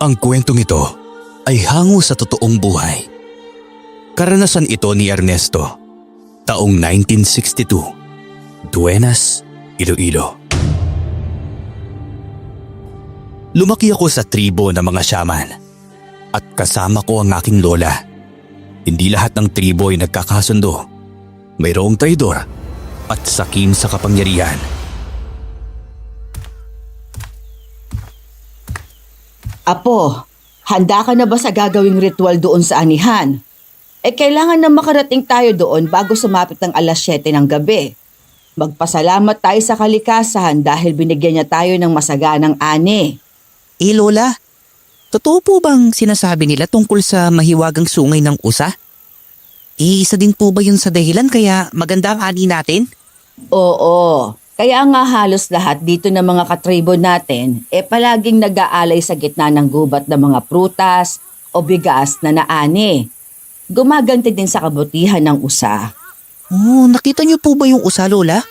Ang kwentong ito ay hango sa totoong buhay. Karanasan ito ni Ernesto, taong 1962, Duenas, Iloilo. Lumaki ako sa tribo ng mga shaman at kasama ko ang aking lola. Hindi lahat ng tribo ay nagkakasundo. Mayroong traidor at sakim sa kapangyarihan. Apo, handa ka na ba sa gagawing ritual doon sa anihan? Kailangan na makarating tayo doon bago sumapit ng alas 7 ng gabi. Magpasalamat tayo sa kalikasan dahil binigyan niya tayo ng masaganang ani. Lola, totoo po bang sinasabi nila tungkol sa mahiwagang sungay ng usa? Isa din po ba yun sa dahilan kaya maganda ang ani natin? Oo, kaya nga halos lahat dito ng mga katribo natin palaging nag-aalay sa gitna ng gubat ng mga prutas o bigas na naani. Gumaganti din sa kabutihan ng usa. Oh, nakita niyo po ba yung usa, Lola?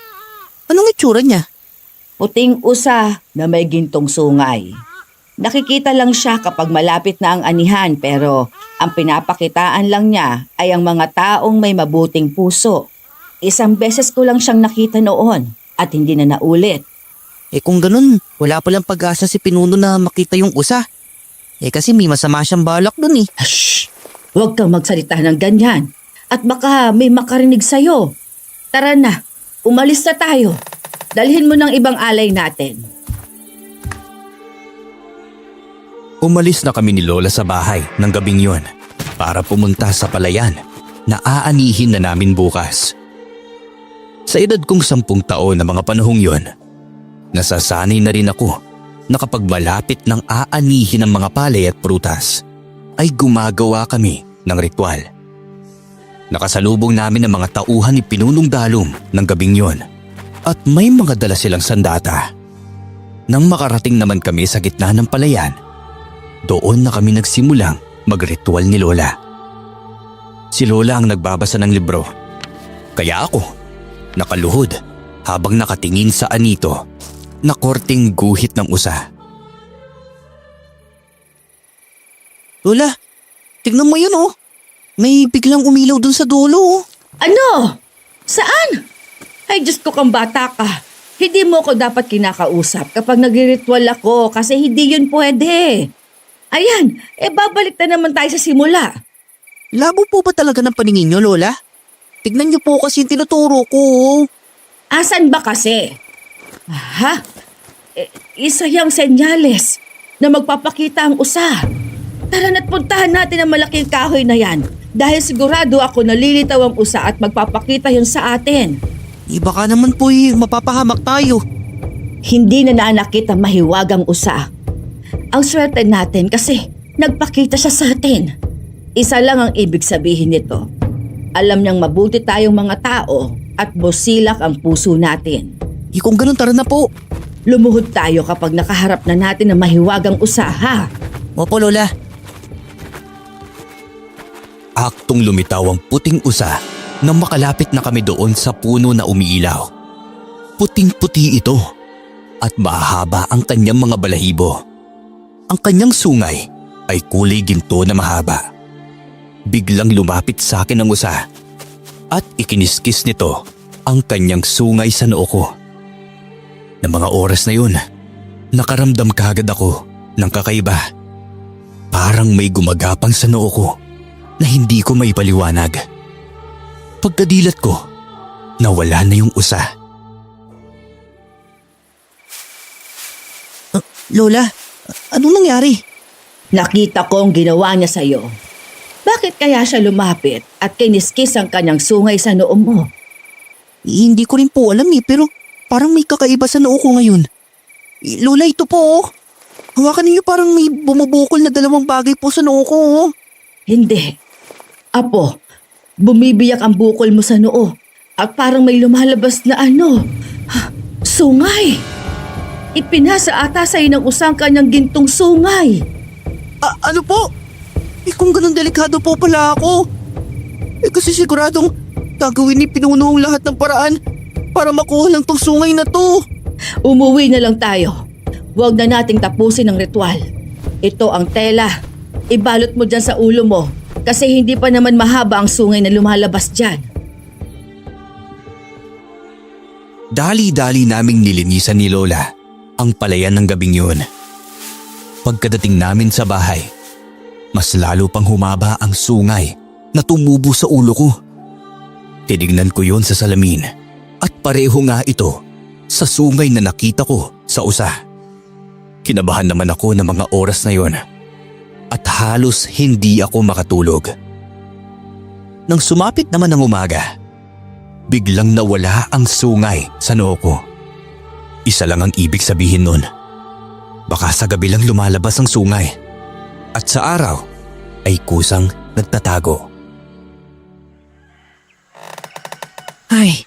Anong itsura niya? Puting usa na may gintong sungay. Nakikita lang siya kapag malapit na ang anihan pero ang pinapakitaan lang niya ay ang mga taong may mabuting puso. Isang beses ko lang siyang nakita noon at hindi na naulit. Kung ganun, wala palang pag-asa si Pinuno na makita yung usa. Kasi may masama siyang balak dun . Shh! Huwag kang magsalita ng ganyan at baka may makarinig sa'yo. Tara na, umalis na tayo. Dalhin mo ng ibang alay natin. Umalis na kami ni Lola sa bahay ng gabing yon para pumunta sa palayan na aanihin na namin bukas. Sa edad kong 10 taon na mga panahong yon, nasasanay na rin ako na kapag malapit ng aanihin ng mga palay at prutas, ay gumagawa kami ng ritual. Nakasalubong namin ang mga tauhan ni Pinunong Dalom ng gabing yon at may mga dala silang sandata. Nang makarating naman kami sa gitna ng palayan, doon na kami nagsimulang magritual ni Lola. Si Lola ang nagbabasa ng libro, kaya ako nakaluhod habang nakatingin sa anito na korteng guhit ng usa. Lola, tignan mo yun . May biglang umilaw dun sa dulo . Ano? Saan? Ay Diyos ko kang bata ka. Hindi mo ko dapat kinakausap kapag nagriritual ako kasi hindi yun pwede. Ayan, babalik na naman tayo sa simula. Labo po ba talaga ng paningin niyo, Lola? Tignan niyo po kasi yung tinuturo ko . Asan ba kasi? Ha? Isa yang senyales na magpapakita ang usa. Tara na't puntahan natin ang malaking kahoy na yan dahil sigurado ako nalilitaw ang usa at magpapakita yun sa atin. Baka naman po mapapahamak tayo. Hindi na naanakit ang mahiwagang usa. Ang swerte natin kasi nagpakita siya sa atin. Isa lang ang ibig sabihin nito. Alam niyang mabuti tayong mga tao at busilak ang puso natin. Kung ganun, tara na po. Lumuhod tayo kapag nakaharap na natin ang mahiwagang usa, ha? Opo, Lola. Aktong lumitaw ang puting usa nang makalapit na kami doon sa puno na umiilaw. Puting-puti ito at mahaba ang kanyang mga balahibo. Ang kanyang sungay ay kulay ginto na mahaba. Biglang lumapit sa akin ang usa at ikiniskis nito ang kanyang sungay sa noo ko. Na mga oras na yun, nakaramdam kagad ako ng kakaiba. Parang may gumagapang sa noo ko na hindi ko maipaliwanag. Pagkadilat ko, nawala na yung usa. Lola, anong nangyari? Nakita ko ang ginawa niya sa'yo. Bakit kaya siya lumapit at kiniskis ang kanyang sungay sa noo mo? Hindi ko rin po alam pero parang may kakaiba sa noo ko ngayon. Lola, ito po . Hawakan niyo, parang may bumubukol na dalawang bagay po sa noo ko . Hindi. Apo, bumibiyak ang bukol mo sa noo at parang may lumalabas na sungay. Ipinasa ata sa'yo ng usang kanyang gintong sungay. Ano po? Kung ganun delikado po pala ako. Kasi siguradong gagawin ni Pinuno ang lahat ng paraan para makuha lang tong sungay na to. Umuwi na lang tayo. Huwag na nating tapusin ang ritual. Ito ang tela. Ibalot mo dyan sa ulo mo kasi hindi pa naman mahaba ang sungay na lumalabas dyan. Dali-dali naming nilinisan ni Lola ang palayan ng gabing yun. Pagkadating namin sa bahay, mas lalo pang humaba ang sungay na tumubo sa ulo ko. Tinignan ko yon sa salamin at pareho nga ito sa sungay na nakita ko sa usa. Kinabahan naman ako ng mga oras na yon at halos hindi ako makatulog. Nang sumapit naman ang umaga, biglang nawala ang sungay sa noo ko. Isa lang ang ibig sabihin nun. Baka sa gabi lang lumalabas ang sungay at sa araw ay kusang nagtatago. Ay,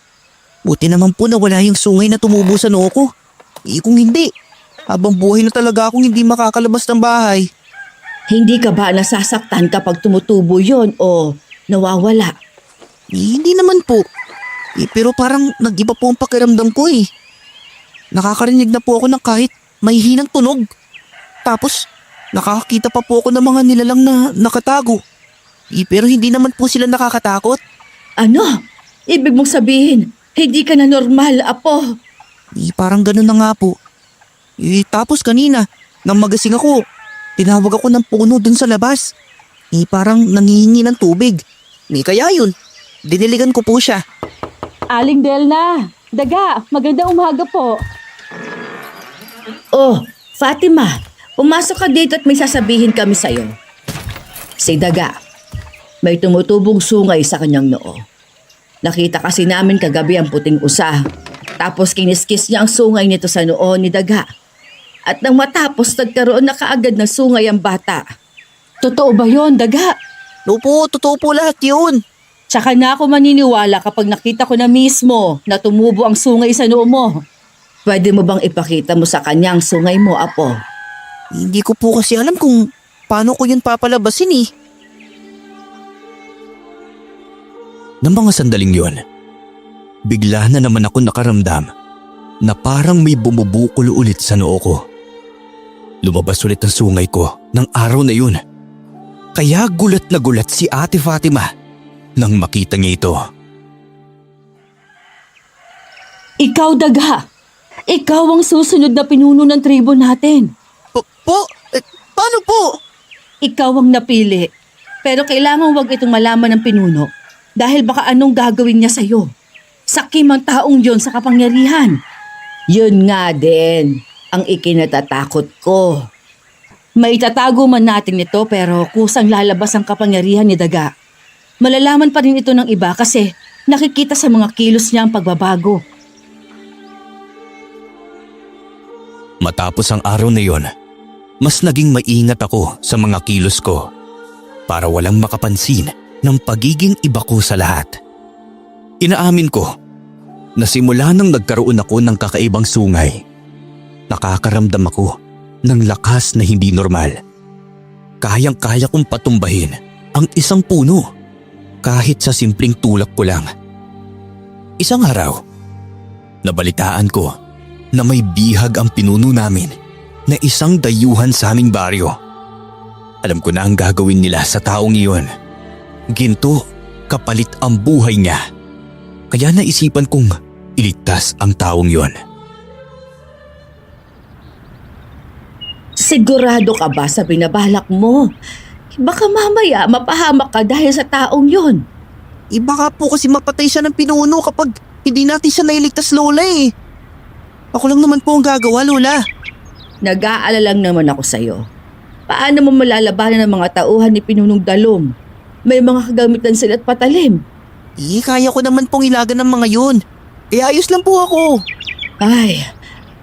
buti naman po na wala yung sungay na tumubo sa noo ko. Kung hindi, habang buhay na talaga akong hindi makakalabas ng bahay. Hindi ka ba nasasaktan kapag tumutubo yon o nawawala? Hindi naman po. Pero parang nag-iba po ang pakiramdam ko eh. Nakakarinig na po ako ng kahit may hinang tunog. Tapos, nakakakita pa po ako ng mga nilalang na nakatago. Pero hindi naman po sila nakakatakot. Ano? Ibig mong sabihin, hindi ka na normal, apo. Parang ganun na nga po. Tapos kanina, nang magasing ako, tinawag ako ng puno dun sa labas. Parang nangihingi ng tubig. Kaya yun, diniligan ko po siya. Aling Delna, Daga, maganda umaga po. Oh, Fatima, pumasok ka dito at may sasabihin kami sa'yo. Si Daga, may tumutubong sungay sa kanyang noo. Nakita kasi namin kagabi ang puting usa. Tapos kiniskis niya ang sungay nito sa noo ni Daga. At nang matapos, nagkaroon na kaagad ng sungay ang bata. Totoo ba yon, Daga? Opo, totoo po lahat yun. Tsaka na ako maniniwala kapag nakita ko na mismo na tumubo ang sungay sa noo mo. Pwede mo bang ipakita mo sa kanya ang sungay mo, apo? Hindi ko po kasi alam kung paano ko yun papalabasin eh. Ng mga sandaling yon, bigla na naman ako nakaramdam na parang may bumubukol ulit sa noo ko. Lumabas ulit ang sungay ko ng araw na yun. Kaya gulat na gulat si Ate Fatima nang makita niya ito. Ikaw, Daga. Ikaw ang susunod na pinuno ng tribo natin. Paano po? Ikaw ang napili. Pero kailangan wag itong malaman ng pinuno dahil baka anong gagawin niya sa'yo. Sakim ang taong yon sa kapangyarihan. Yun nga din ang ikinatatakot ko. Maitatago man natin ito pero kusang lalabas ang kapangyarihan ni Daga. Malalaman pa rin ito ng iba kasi nakikita sa mga kilos niya ang pagbabago. Matapos ang araw na yon, mas naging maingat ako sa mga kilos ko para walang makapansin ng pagiging iba ko sa lahat. Inaamin ko na simula nang nagkaroon ako ng kakaibang sungay, nakakaramdam ako ng lakas na hindi normal. Kayang-kaya kong patumbahin ang isang puno kahit sa simpleng tulak ko lang. Isang araw, nabalitaan ko na may bihag ang pinuno namin na isang dayuhan sa aming baryo. Alam ko na ang gagawin nila sa taong iyon. Ginto, kapalit ang buhay niya. Kaya naisipan kong iligtas ang taong iyon. Sigurado ka ba sa binabalak mo? Baka mamaya mapahamak ka dahil sa taong yon. Baka po kasi mapatay siya ng pinuno kapag hindi natin siya nailigtas, Lola eh. Ako lang naman po ang gagawa, Lola. Nag-aalala lang naman ako sa'yo. Paano mo malalabanan ng mga tauhan ni Pinunong Dalom? May mga kagamitan sila at patalim. Kaya ko naman pong ilagan ng mga yun. Kaya ayos lang po ako. Ay,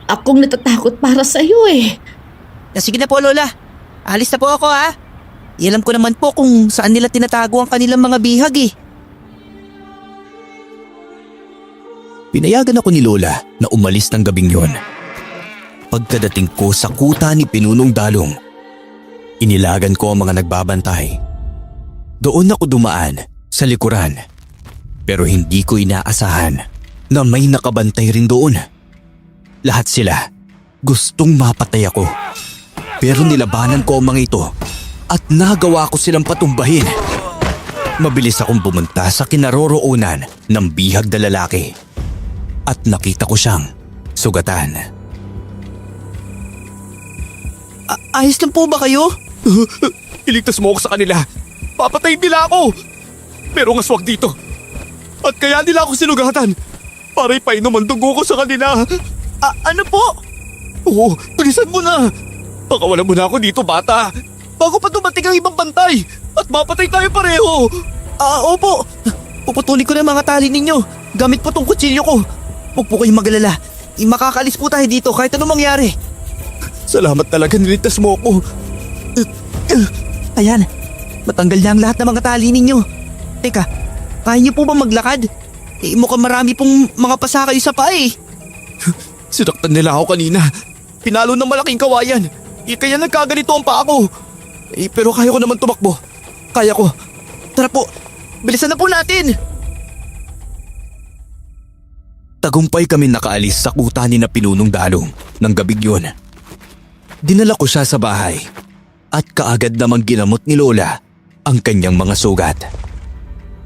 akong natatakot para sa'yo eh. Sige na po, Lola. Alis na po ako ha. Alam ko naman po kung saan nila tinatago ang kanilang mga bihag eh. Pinayagan ako ni Lola na umalis ng gabing yon. Pagkadating ko sa kuta ni Pinunong Dalong, inilagan ko ang mga nagbabantay. Doon ako dumaan sa likuran, pero hindi ko inaasahan na may nakabantay rin doon. Lahat sila gustong mapatay ako. Pero nilabanan ko ang mga ito at nagawa ko silang patumbahin. Mabilis akong pumunta sa kinaroroonan ng bihag na lalaki at nakita ko siyang sugatan. Ayos lang po ba kayo? Iligtas mo ako sa kanila. Papatayin nila ako. Merong aswang dito. At kaya nila ako sinugatan para ipainom ang dugo ko sa kanila. Ano po? Oo, bilisan mo na. Pakawalan mo na ako dito, bata. Bago pa dumating ang ibang bantay at mapatay tayo pareho. Opo. Puputulin ko na yung mga tali ninyo. Gamit po tong kutsilyo ko. Huwag po kayong magalala. Makakalis po tayo dito kahit anong mangyari. Salamat talaga, niligtas mo ako. Ayan. Matanggal na ang lahat ng mga tali ninyo. Teka, kaya niyo po ba maglakad? Mukhang marami pong mga pasa kayo sa paa eh. Sinaktan nila ako kanina. Pinalo ng malaking kawayan. Kaya nagkaganito ang paa ko. Pero kaya ko naman tumakbo. Kaya ko. Tara po, bilisan na po natin. Tagumpay kami nakaalis sa kuta ni na Pinunong Dalong ng gabing yun. Dinala ko siya sa bahay at kaagad namang ginamot ni Lola ang kanyang mga sugat.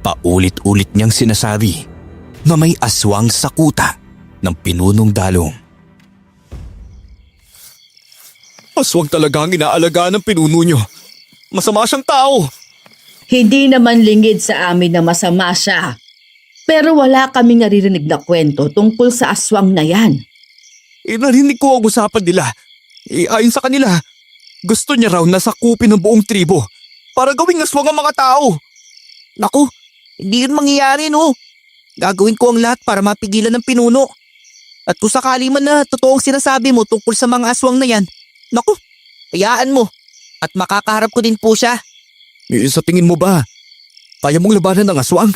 Paulit-ulit niyang sinasabi na may aswang sa kuta ng Pinunong Dalong. Aswang talaga ang inaalagaan ng pinuno niyo. Masama siyang tao. Hindi naman lingid sa amin na masama siya. Pero wala kaming naririnig na kwento tungkol sa aswang na yan. Narinig ko ang usapan nila. Ayon sa kanila, gusto niya raw na sakupin ng buong tribo para gawing aswang ang mga tao. Naku, hindi yun mangyayari no. Gagawin ko ang lahat para mapigilan ng pinuno. At kung sakali man na totoong sinasabi mo tungkol sa mga aswang na yan, naku, hayaan mo. At makakaharap ko din po siya. Sa tingin mo ba, kaya mong labanan ng aswang?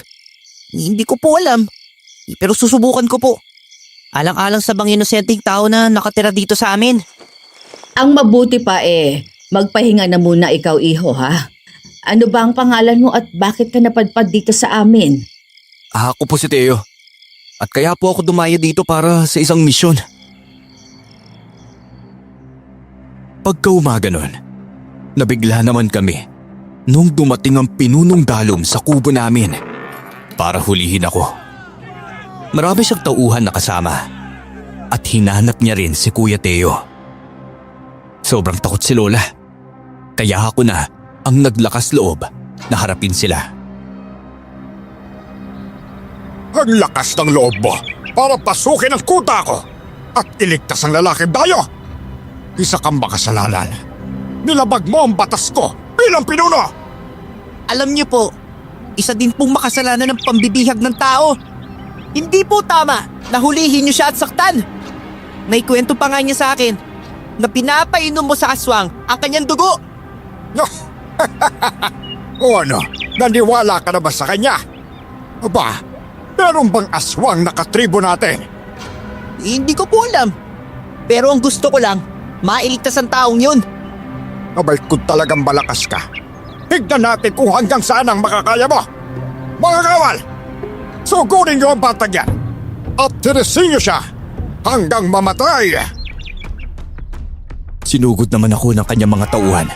Hindi ko po alam. Pero susubukan ko po. Alang-alang sa mga inosenteng tao na nakatira dito sa amin. Ang mabuti pa magpahinga na muna ikaw, iho, ha? Ano ba ang pangalan mo at bakit ka napadpad dito sa amin? Ako po si Teo. At kaya po ako dumaya dito para sa isang misyon. Pagkaumaga nun, nabigla naman kami nung dumating ang Pinunong Dalong sa kubo namin para hulihin ako. Marami siyang tauhan na kasama at hinanap niya rin si Kuya Teo. Sobrang takot si Lola, kaya ako na ang naglakas loob na harapin sila. Ang lakas ng loob mo para pasukin ang kuta ko at iligtas ang lalaking dayo. Isa kang makasalanan. Nilabag mo ang batas ko bilang pinuno. Alam niyo po, isa din pong makasalanan ng pambibihag ng tao. Hindi po tama na hulihin niyo siya at saktan. May kwento pa nga niya sa akin na pinapainom mo sa aswang ang kanyang dugo. O ano, naniwala ka na ba sa kanya? Aba, meron bang aswang na katribo natin? Hindi ko po alam. Pero ang gusto ko lang, mailigtas ang taong yun. Abay kung talagang malakas ka, tignan natin kung hanggang saan ang makakaya mo. Mga kawal, sugurin niyo ang batang yan at tirisin niyo siya hanggang mamatay. Sinugod naman ako ng kanyang mga tauhan.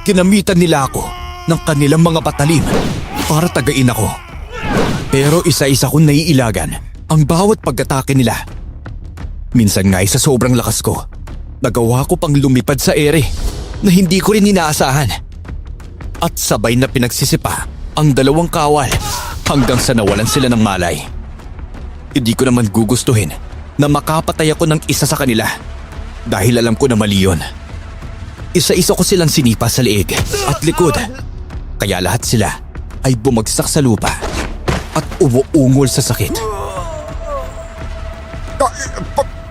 Kinamitan nila ako ng kanilang mga patalim para tagain ako. Pero isa-isa kong naiilagan ang bawat pag-atake nila. Minsan nga sa sobrang lakas ko, nagawa ko pang lumipad sa ere na hindi ko rin inaasahan. At sabay na pinagsisipa ang dalawang kawal hanggang sa nawalan sila ng malay. Hindi ko naman gugustuhin na makapatay ako ng isa sa kanila dahil alam ko na mali yun. Isa-isa ko silang sinipa sa leeg at likod, kaya lahat sila ay bumagsak sa lupa at umuungol sa sakit.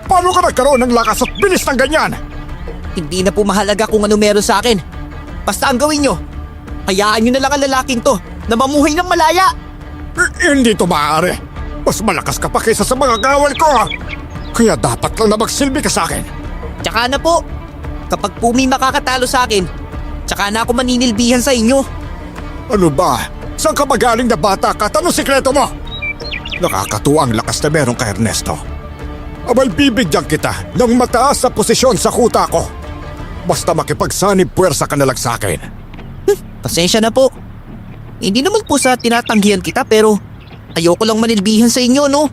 Paano ka nagkaroon ng lakas at bilis ng ganyan? Hindi na po mahalaga kung ano meron sa akin. Basta ang gawin nyo, hayaan nyo na lang ang lalaking to na mamuhay ng malaya. Hindi to maaari. Mas malakas ka pa kaysa sa mga kawal ko. Kaya dapat lang na magsilbi ka sa akin. Tsaka na po, kapag po may makakatalo sa akin, tsaka na ako maninilbihan sa inyo. Ano ba? Saan ka magaling na bata ka? Anong sikreto mo? Nakakatuwa ang lakas na meron kay Ernesto. Abay bibigyan kita ng mataas na posisyon sa kuta ko. basta makipagsanib puwersa ka na lang sa akin. Pasensya na po. Hindi naman po sa tinatanggihan kita pero ayoko lang manilbihan sa inyo, no?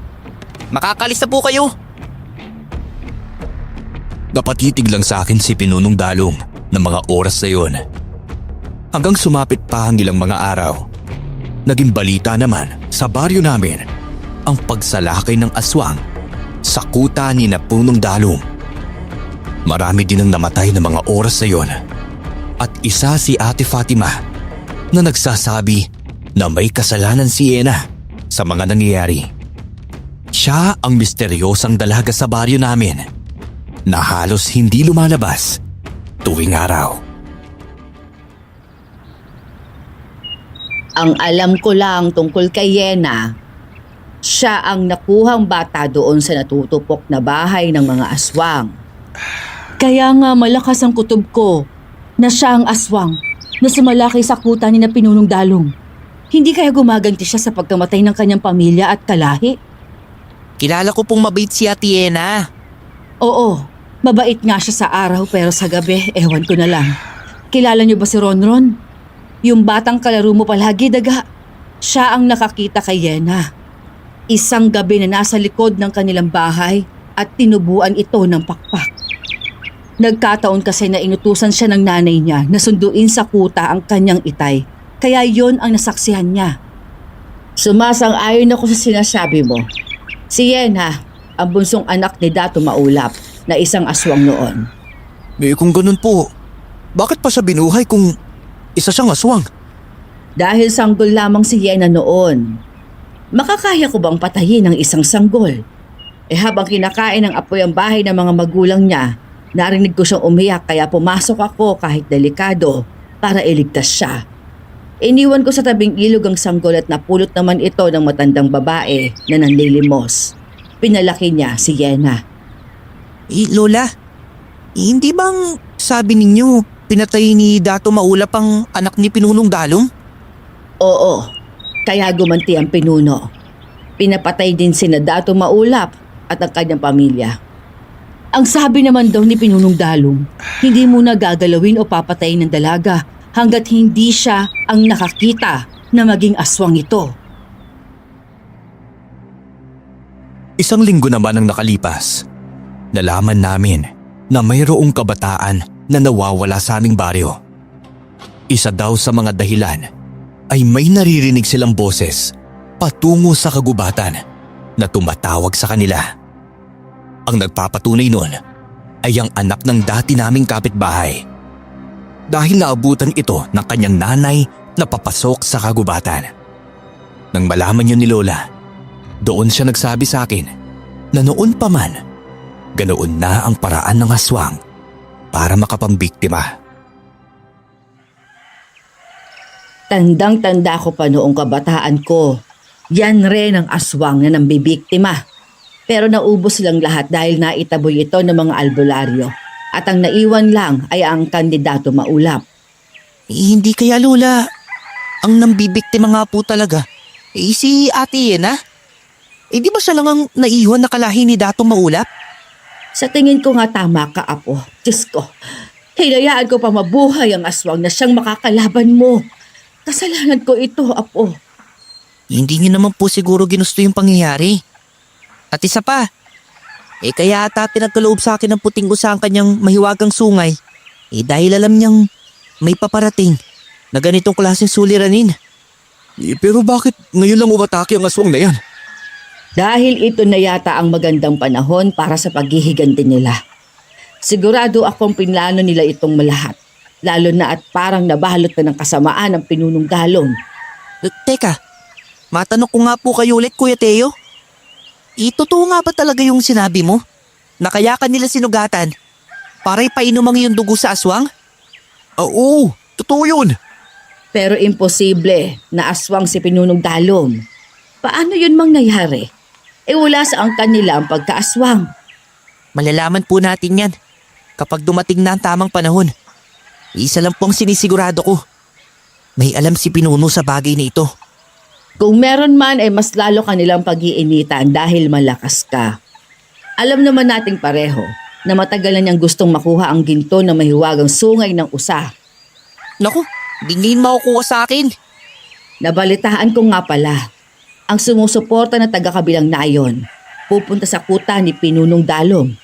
Makakalis na po kayo. Napatitig lang sa akin si Pinunong Dalong ng mga oras na yon. Hanggang sumapit pa ang ilang mga araw. Naging balita naman sa baryo namin ang pagsalakay ng aswang sa kuta ni na Punong Dalong. Marami din ang namatay ng mga oras na yon. At isa si Ate Fatima na nagsasabi na may kasalanan si Ena sa mga nangyayari. Siya ang misteryosang dalaga sa baryo namin na halos hindi lumalabas tuwing araw. Ang alam ko lang tungkol kay Yena, siya ang nakuhang bata doon sa natutupok na bahay ng mga aswang. Kaya nga malakas ang kutob ko na siya ang aswang na sumalaki sa kuta ni na Pinunong Dalong. Hindi kaya gumaganti siya sa pagkamatay ng kanyang pamilya at kalahi? Kilala ko pong mabait si Ate Ena. Oo, mabait nga siya sa araw pero sa gabi, ewan ko na lang. Kilala niyo ba si Ronron? Yung batang kalaro mo palagi, Daga. Siya ang nakakita kay Yena. Isang gabi na nasa likod ng kanilang bahay at tinubuan ito ng pakpak. Nagkataon kasi na inutusan siya ng nanay niya na sunduin sa kuta ang kanyang itay. Kaya yon ang nasaksihan niya. Sumasang-ayon ako sa sinasabi mo. Si Yena, ang bunsong anak ni Dato Maulap na isang aswang noon. Kung ganun po, bakit pa siya binuhay kung isa siyang aswang? Dahil sanggol lamang si Yena noon. Makakaya ko bang patayin ang isang sanggol? Habang kinakain ng apoy ang bahay ng mga magulang niya, narinig ko siyang umiyak kaya pumasok ako kahit delikado para iligtas siya. Iniwan ko sa tabing ilog ang sanggol at napulot naman ito ng matandang babae na nanlilimos. Pinalaki niya si Yena. Lola, hindi bang sabi ninyo pinatay ni Dato Maulap ang anak ni Pinunong Dalong? Oo, kaya gumanti ang pinuno. Pinapatay din sina Dato Maulap at ang kanyang pamilya. Ang sabi naman daw ni Pinunong Dalong, hindi muna gagalawin o papatayin ng dalaga hanggat hindi siya ang nakakita na maging aswang ito. Isang linggo naman ang nakalipas. Nalaman namin na mayroong kabataan na nawawala sa aming baryo. Isa daw sa mga dahilan ay may naririnig silang boses patungo sa kagubatan na tumatawag sa kanila. Ang nagpapatunay nun ay ang anak ng dati naming kapitbahay. Dahil naabutan ito ng kanyang nanay na papasok sa kagubatan. Nang malaman yun ni Lola, doon siya nagsabi sa akin na noon pa man, ganoon na ang paraan ng aswang para makapambiktima. Tandang-tanda ko pa noong kabataan ko. Yan rin ang aswang na nambibiktima. Pero naubos silang lahat dahil naitaboy ito ng mga albularyo. At ang naiwan lang ay ang kandidato Maulap. Hindi kaya Lola, ang nambibiktima nga po talaga. Si Ate Yena? Di ba siya lang ang naiwan na kalahi ni Dato Maulap? Sa tingin ko nga tama ka, Apo. Diyos ko, hinayaan ko pa mabuhay ang aswang na siyang makakalaban mo. Kasalanan ko ito, Apo. Hindi niyo naman po siguro ginusto yung pangyayari. At isa pa, kaya ata pinagkaloob sa akin ng puting usa ang kanyang mahiwagang sungay. Dahil alam niyang may paparating na ganitong klaseng suliranin. Pero bakit ngayon lang umatake ang aswang na yan? Dahil ito na yata ang magandang panahon para sa paghihiganti nila. Sigurado akong pinlano nila itong malahat. Lalo na at parang nabalot na ng kasamaan ang Pinunong Dalong. Teka, matanong ko nga po kayo ulit, Kuya Teo. Totoo nga ba talaga yung sinabi mo? Na kaya kanila sinugatan para ipainomang yung dugo sa aswang? Oo, totoo yun. Pero imposible na aswang si Pinunong Dalong. Paano yun mangyayari? Wala sa angkan nila ang pagkaaswang. Malalaman po natin yan kapag dumating na ang tamang panahon. Isa lang po ang sinisigurado ko. May alam si Pinuno sa bagay na ito. Kung meron man ay mas lalo kanilang pag-iinitan dahil malakas ka. Alam naman nating pareho na matagal na niyang gustong makuha ang ginto na mahiwagang sungay ng usa. Naku, di ngayon makukuha sa akin. Nabalitaan ko nga pala, ang sumusuporta na taga-kabilang nayon pupunta sa kuta ni Pinunong Dalong.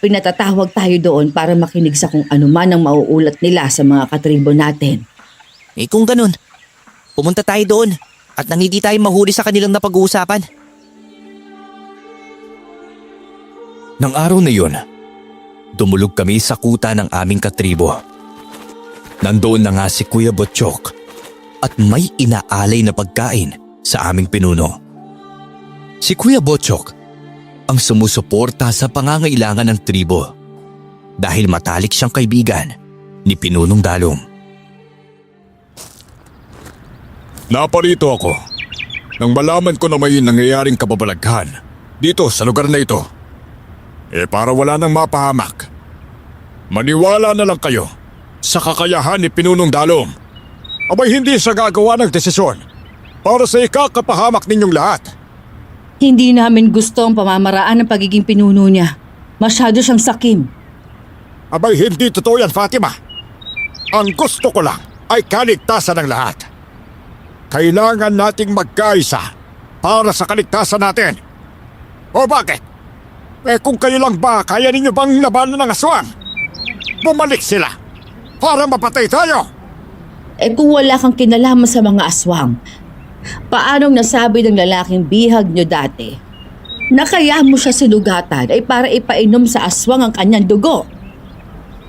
Pinatatawag tayo doon para makinig sa kung ano man ang mauulat nila sa mga katribo natin. Kung ganun, pumunta tayo doon at nang hindi tayo mahuli sa kanilang napag-uusapan. Nang araw na yun, dumulog kami sa kuta ng aming katribo. Nandoon na nga si Kuya Butchok at may inaalay na pagkain sa aming pinuno. Si Kuya Butchok ang sumusuporta sa pangangailangan ng tribo dahil matalik siyang kaibigan ni Pinunong Dalong. Naparito ako nang malaman ko na may nangyayaring kababalaghan dito sa lugar na ito. Para wala nang mapahamak. Maniwala na lang kayo sa kakayahan ni Pinunong Dalong. Abay hindi siya gagawa ng desisyon para sa ikakapahamak ninyong lahat. Hindi namin gusto ang pamamaraan ng pagiging pinuno niya. Masyado siyang sakim. Abay hindi totoo yan, Fatima. Ang gusto ko lang ay kaligtasan ng lahat. Kailangan nating magkaisa para sa kaligtasan natin. O bakit? Kung kayo lang ba, kaya ninyo bang labanan ng aswang? Bumalik sila para mapatay tayo. Kung wala kang kinalaman sa mga aswang, paanong nasabi ng lalaking bihag niyo dati na kaya mo siya sinugatan ay para ipainom sa aswang ang kanyang dugo?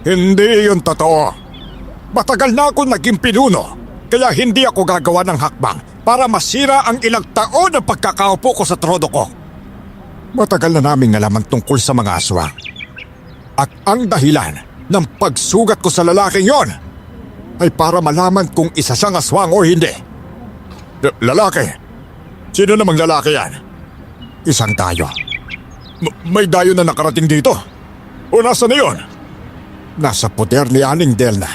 Hindi yun totoo. Matagal na ako naging pinuno, kaya hindi ako gagawa ng hakbang para masira ang ilang taon ng pagkakaupo ko sa trono ko. Matagal na naming alaman tungkol sa mga aswang. At ang dahilan ng pagsugat ko sa lalaking yon ay para malaman kung isa siyang aswang o hindi. Lalaki? Sino namang lalaki yan? Isang dayo. May dayo na nakarating dito? O nasa na yun? Nasa poder ni Aling Delna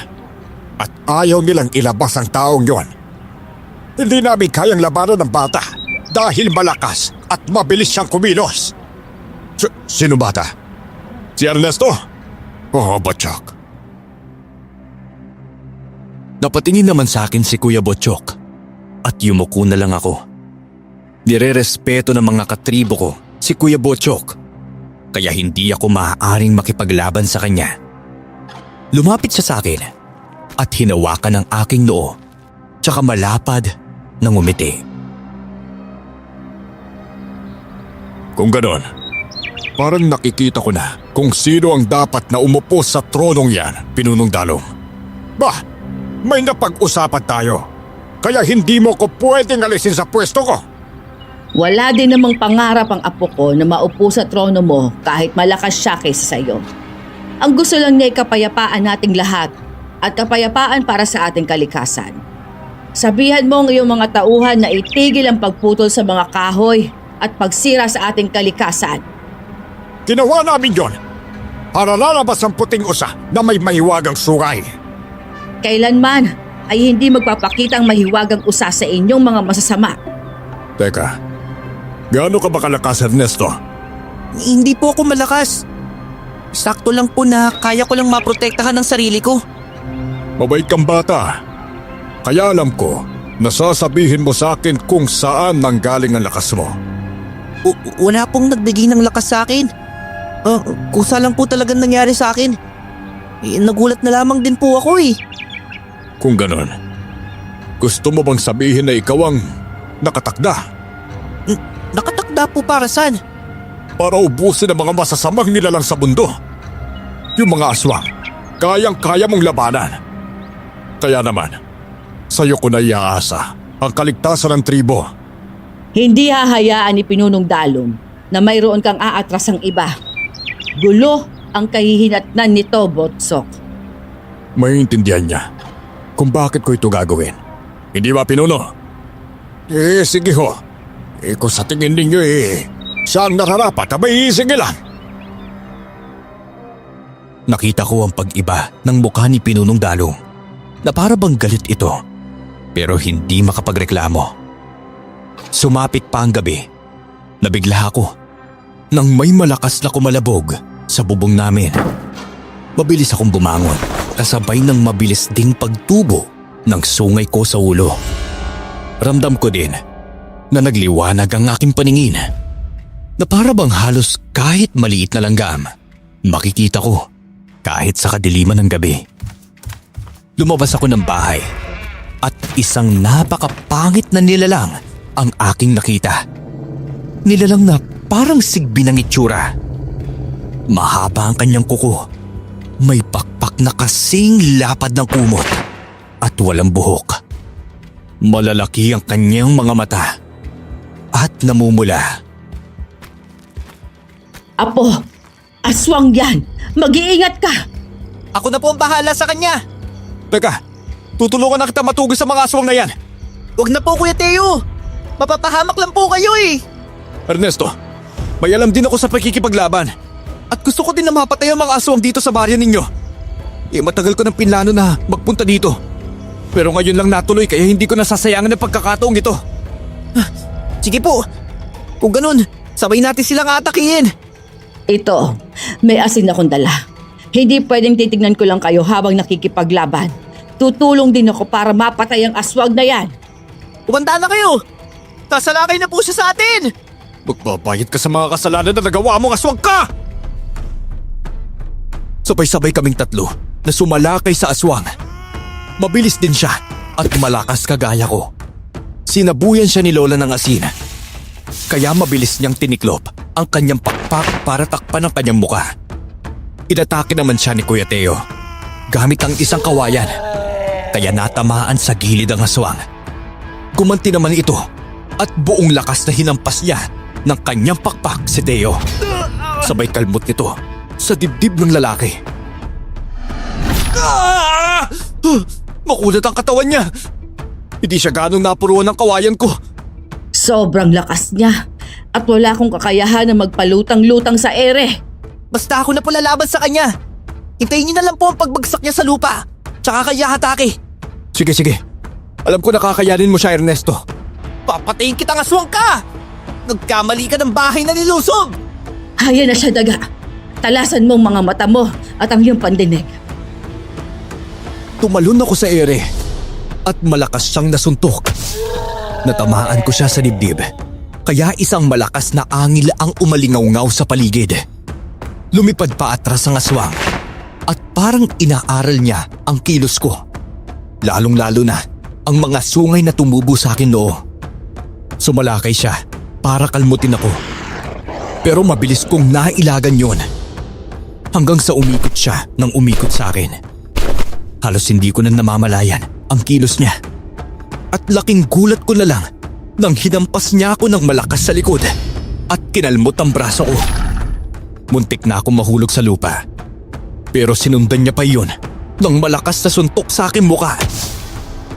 at ayaw nilang ilabas ang taong yon. Hindi namin kayang labanan ng bata dahil malakas at mabilis siyang kumilos. Sino bata? Si Ernesto? Oo, Butchok. Napatingin naman sa akin si Kuya Butchok at yumuko na lang ako. Nire-respeto ng mga katribo ko si Kuya Butchok kaya hindi ako maaaring makipaglaban sa kanya. Lumapit siya sa akin at hinawakan ang aking noo tsaka malapad na ngumiti. Kung ganon, parang nakikita ko na kung sino ang dapat na umupo sa tronong yan, Pinunong Dalong. Bah, may napag-usapan tayo. Kaya hindi mo ko pwedeng alisin sa pwesto ko. Wala din namang pangarap ang apo ko na maupo sa trono mo kahit malakas siya kaysa sa'yo. Ang gusto lang niya ay kapayapaan nating lahat at kapayapaan para sa ating kalikasan. Sabihan mo ng iyong mga tauhan na itigil ang pagputol sa mga kahoy at pagsira sa ating kalikasan. Ginawa namin yon para lalabas ang puting usa na may mahiwagang sungay. Kailanman ay hindi magpapakita ang mahiwagang usa sa inyong mga masasama. Teka, gaano ka ba kalakas, Ernesto? Hindi po ako malakas. Sakto lang po na kaya ko lang maprotektahan ang sarili ko. Mabait kang bata. Kaya alam ko na sasabihin mo sa akin kung saan nanggaling ang lakas mo. Wala pong nagbigay ng lakas sa akin. Kusa lang po talagang nangyari sa akin. Nagulat na lamang din po ako eh. Kung ganon, gusto mo bang sabihin na ikaw ang nakatakda? Nakatakda po para saan? Para ubusin ang mga masasamang nilalang sa mundo. Yung mga aswang, kayang-kaya mong labanan. Kaya naman, sa'yo ko na iaasa ang kaligtasan ng tribo. Hindi hahayaan ni Pinunong Dalong na mayroon kang aatrasang iba. Gulo ang kahihinatnan nito, Butchok. Maintindihan niya kung bakit ko ito gagawin. Hindi ba, Pinuno? Sige ho. Kung sa tingin ninyo siya ang nararapat, abay sige lang. Nakita ko ang pag-iba ng mukha ni Pinunong Dalong na para bang galit ito pero hindi makapagreklamo. Sumapit pa ang gabi. Nabigla ako nang may malakas na kumalabog sa bubong namin. Mabilis akong bumangon, kasabay ng mabilis ding pagtubo ng sungay ko sa ulo. Ramdam ko din na nagliwanag ang aking paningin, na para bang halos kahit maliit na langgam, makikita ko kahit sa kadiliman ng gabi. Lumabas ako ng bahay at isang napakapangit na nilalang ang aking nakita. Nilalang na parang sigbi ng itsura. Mahaba ang kanyang kuko. May pakpak na kasing lapad ng kumot at walang buhok. Malalaki ang kanyang mga mata at namumula. Apo, aswang yan! Mag-iingat ka! Ako na po ang bahala sa kanya. Teka, tutulungan na kita matugis sa mga aswang na yan. Huwag na po, Kuya Teo. Mapapahamak lang po kayo eh. Ernesto, may alam din ako sa pakikipaglaban. At gusto ko din na mapatay ang mga aswang dito sa baryo ninyo. Matagal ko ng pinlano na magpunta dito. Pero ngayon lang natuloy kaya hindi ko nasasayangan ng pagkakataong ito. Sige po. Kung ganun, sabay natin silang atakihin. Ito, may asin akong dala. Hindi pwedeng titignan ko lang kayo habang nakikipaglaban. Tutulong din ako para mapatay ang aswang na yan. Umanda na kayo. Tasalakay na po siya sa atin. Magbabayad ka sa mga kasalanan na nagawa mong aswang ka! Sabay-sabay kaming tatlo na sumalakay sa aswang. Mabilis din siya at malakas kagaya ko. Sinabuyan siya ni Lola ng asin. Kaya mabilis niyang tiniklop ang kanyang pakpak para takpan ang kanyang muka. Inatake naman siya ni Kuya Teo gamit ang isang kawayan. Kaya natamaan sa gilid ang aswang. Gumanti naman ito at buong lakas na hinampas niya ng kanyang pakpak si Teo. Sabay kalmot nito sa dibdib ng lalaki. Makulat ang katawan niya. Hindi siya ganong napuruan ng kawayan ko. Sobrang lakas niya at wala akong kakayahan na magpalutang-lutang sa ere. Basta ako na po lalaban sa kanya. Hintayin niyo na lang po ang pagbagsak niya sa lupa. Tsaka kaya hatake. Sige. Alam ko nakakayanin mo siya, Ernesto. Papatayin kitang aswang ka! Nagkamali ka ng bahay na nilusob! Haya na siya, daga. Talasan mo ang mga mata mo at ang iyong pandinig. Tumalon ako sa ere at malakas siyang nasuntok. Natamaan ko siya sa dibdib, kaya isang malakas na angil ang umalingaw-ngaw sa paligid. Lumipad pa atras ang aswang at parang inaaral niya ang kilos ko. Lalong-lalo na ang mga sungay na tumubo sa akin noo. Sumalakay siya para kalmutin ako. Pero mabilis kong nailagan yon. Hanggang sa umikot siya nang umikot sa akin. Halos hindi ko na namamalayan ang kilos niya. At laking gulat ko na lang nang hinampas niya ako ng malakas sa likod at kinalmot ang braso ko. Muntik na akong mahulog sa lupa. Pero sinundan niya pa yun ng malakas na suntok sa aking muka.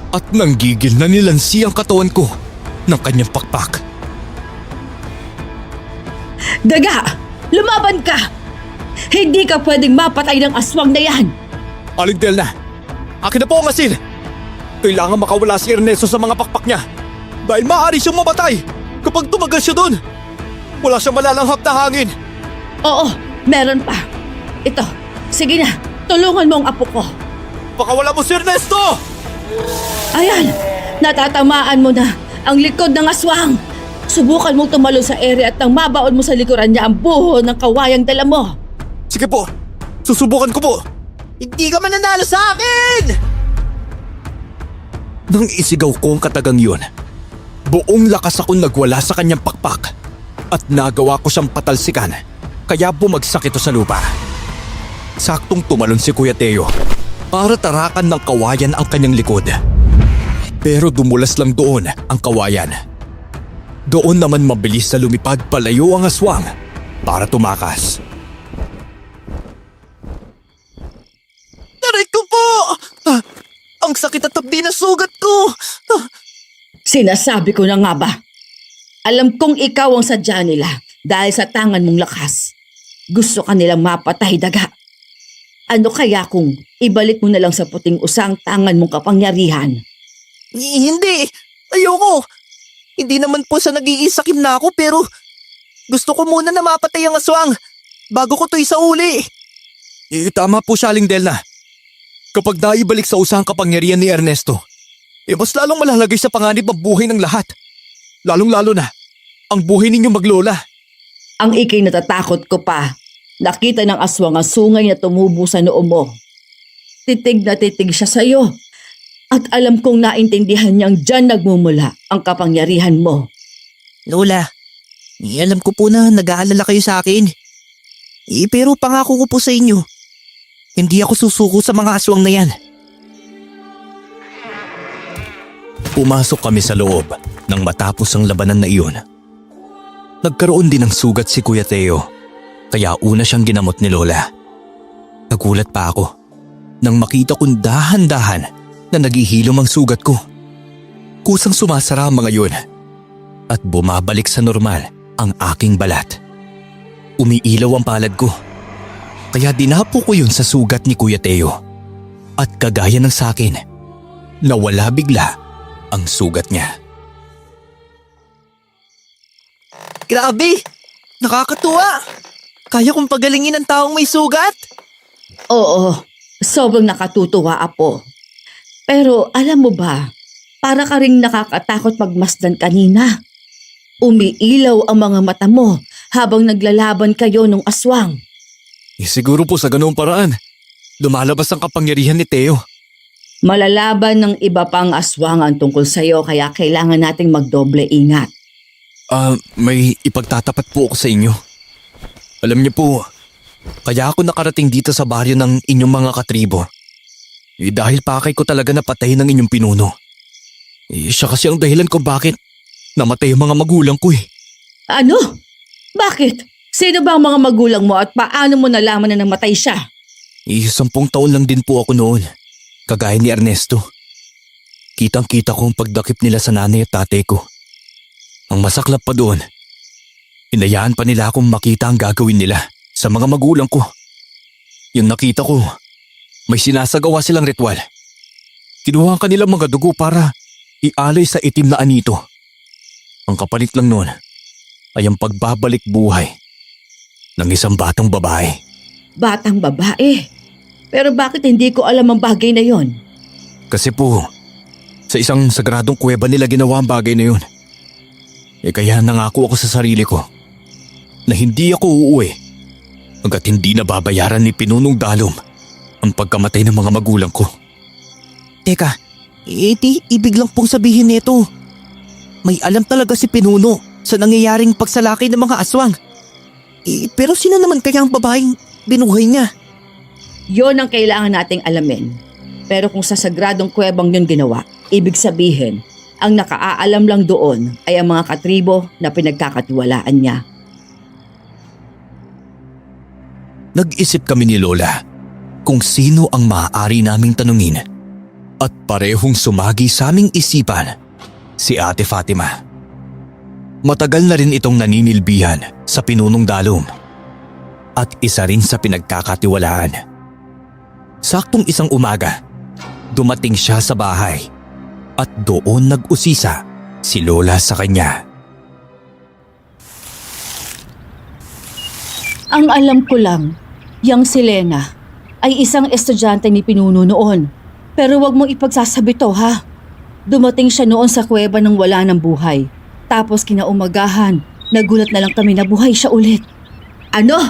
At nanggigil na nilansi ang katawan ko ng kanyang pakpak. Daga! Lumaban ka! Hindi ka pwedeng mapatay ng aswang na yan! Aling Delna, akin na po ang asin! Kailangan makawala si Ernesto sa mga pakpak niya dahil maaari siyang mamatay kapag tumagal siya doon. Wala siyang malalanghap na hangin. Oo, meron pa. Ito, sige na, tulungan mo ang apo ko. Pakawala mo si Ernesto! Ayan, natatamaan mo na ang likod ng aswang. Subukan mong tumalo sa ere at nang mabaon mo sa likuran niya ang buho ng kawayang dala mo. Sige po, susubukan ko po. Hindi ka mananalo sa akin! Nang isigaw ko ang katagang yun, buong lakas akong nagwala sa kanyang pakpak at nagawa ko siyang patalsikan kaya bumagsak ito sa lupa. Saktong tumalon si Kuya Teo para tarakan ng kawayan ang kanyang likod. Pero dumulas lang doon ang kawayan. Doon naman mabilis na lumipad palayo ang aswang para tumakas. Aray ko po! Ang sakit at tabdi na sugat ko! Sinasabi ko na nga ba? Alam kong ikaw ang sadya nila dahil sa tangan mong lakas. Gusto ka nilang mapatay, daga. Ano kaya kung ibalik mo na lang sa puting usang tangan mong kapangyarihan? Hindi! Ayoko! Hindi naman po sa nag-iisakim na ako pero gusto ko muna na mapatay ang aswang bago ko to isauli. Tama po siya, Aling Delna. Kapag naibalik sa usang kapangyarihan ni Ernesto, mas lalong malalagay sa panganib ang buhay ng lahat. Lalong-lalo na, ang buhay ninyong maglola. Ang ikay natatakot ko pa. Nakita ng aswang ang sungay na tumubo sa noo mo. Titig na titig siya sa'yo. At alam kong naintindihan niyang dyan nagmumula ang kapangyarihan mo. Lola, alam ko po na nag-aalala kayo sa akin. Pero pangako ko po sa inyo, hindi ako susuko sa mga aswang na yan. Pumasok kami sa loob nang matapos ang labanan na iyon. Nagkaroon din ng sugat si Kuya Teo, kaya una siyang ginamot ni Lola. Nagulat pa ako nang makita kong dahan-dahan na naghihilom ang sugat ko. Kusang sumasara ang mga yun at bumabalik sa normal ang aking balat. Umiilaw ang palad ko, kaya dinapo ko yun sa sugat ni Kuya Teo. At kagaya ng sakin, nawala bigla ang sugat niya. Grabe! Nakakatuwa! Kaya kong pagalingin ang taong may sugat? Oo, sobrang nakatutuwa, Apo. Pero alam mo ba, para ka ring nakakatakot magmasdan kanina. Umiilaw ang mga mata mo habang naglalaban kayo nung aswang. Siguro po sa ganoong paraan, lumalabas ang kapangyarihan ni Teo. Malalaban ng iba pang aswang ang tungkol sa'yo kaya kailangan nating magdoble ingat. May ipagtatapat po ako sa inyo. Alam niyo po, kaya ako nakarating dito sa baryo ng inyong mga katribo. Dahil pakay ko talaga napatayin ng inyong pinuno. Siya kasi ang dahilan kung bakit namatay ang mga magulang ko eh. Ano? Bakit? Sino ba ang mga magulang mo at paano mo nalaman na namatay siya? 10 taon lang din po ako noon, kagaya ni Ernesto. Kitang-kita ko ang pagdakip nila sa nanay at tatay ko. Ang masaklap pa doon, hinayaan pa nila akong makita ang gagawin nila sa mga magulang ko. Yung nakita ko, may sinasagawa silang ritual. Kinuha ang kanilang mga dugo para ialay sa itim na anito. Ang kapalit lang noon ay ang pagbabalik buhay ng isang batang babae. Batang babae? Pero bakit hindi ko alam ang bagay na yon? Kasi po, sa isang sagradong kuweba nila ginawa ang bagay na yun. Kaya nangako ako sa sarili ko na hindi ako uuwi hanggat hindi nababayaran ni Pinunong Dalom ang pagkamatay ng mga magulang ko. Teka, ibig lang pong sabihin nito. May alam talaga si Pinuno sa nangyayaring pagsalakay ng mga aswang. Pero sino naman kaya ang babaeng binuhay niya? Yon ang kailangan nating alamin. Pero kung sa sagradong kuwebang yun ginawa, ibig sabihin, ang nakaalam lang doon ay ang mga katribo na pinagkakatiwalaan niya. Nag-isip kami ni Lola kung sino ang maaari naming tanungin at parehong sumagi sa aming isipan si Ate Fatima. Matagal na rin itong naninilbihan sa Pinunong Dalom at isa rin sa pinagkakatiwalaan. Saktong isang umaga, dumating siya sa bahay at doon nag-usisa si Lola sa kanya. Ang alam ko lang, yang si Lena ay isang estudyante ni Pinuno noon. Pero wag mong ipagsasabi to, ha? Dumating siya noon sa kuweba nang wala ng buhay. Tapos kinaumagahan, nagulat na lang kami na buhay siya ulit. Ano?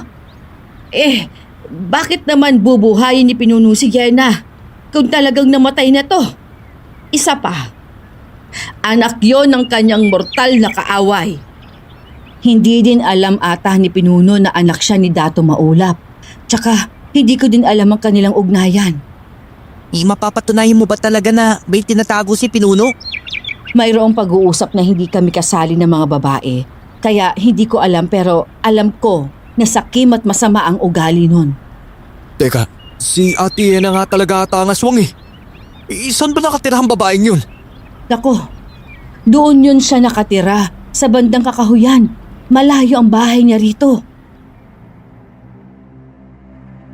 Bakit naman bubuhayin ni Pinuno si Yena kung talagang namatay na to? Isa pa, anak yon ng kanyang mortal na kaaway. Hindi din alam ata ni Pinuno na anak siya ni Dato Maulap. Tsaka hindi ko din alam ang kanilang ugnayan. Mapapatunayan mo ba talaga na may tinatago si Pinuno? Mayroong pag-uusap na hindi kami kasali ng mga babae. Kaya hindi ko alam pero alam ko na sakim at masama ang ugali nun. Teka, si Ate Yena nga talaga ata ang aswang eh. Saan ba nakatira ang babaeng yun? Nako, doon yun siya nakatira sa bandang Kakahuyan. Malayo ang bahay niya rito.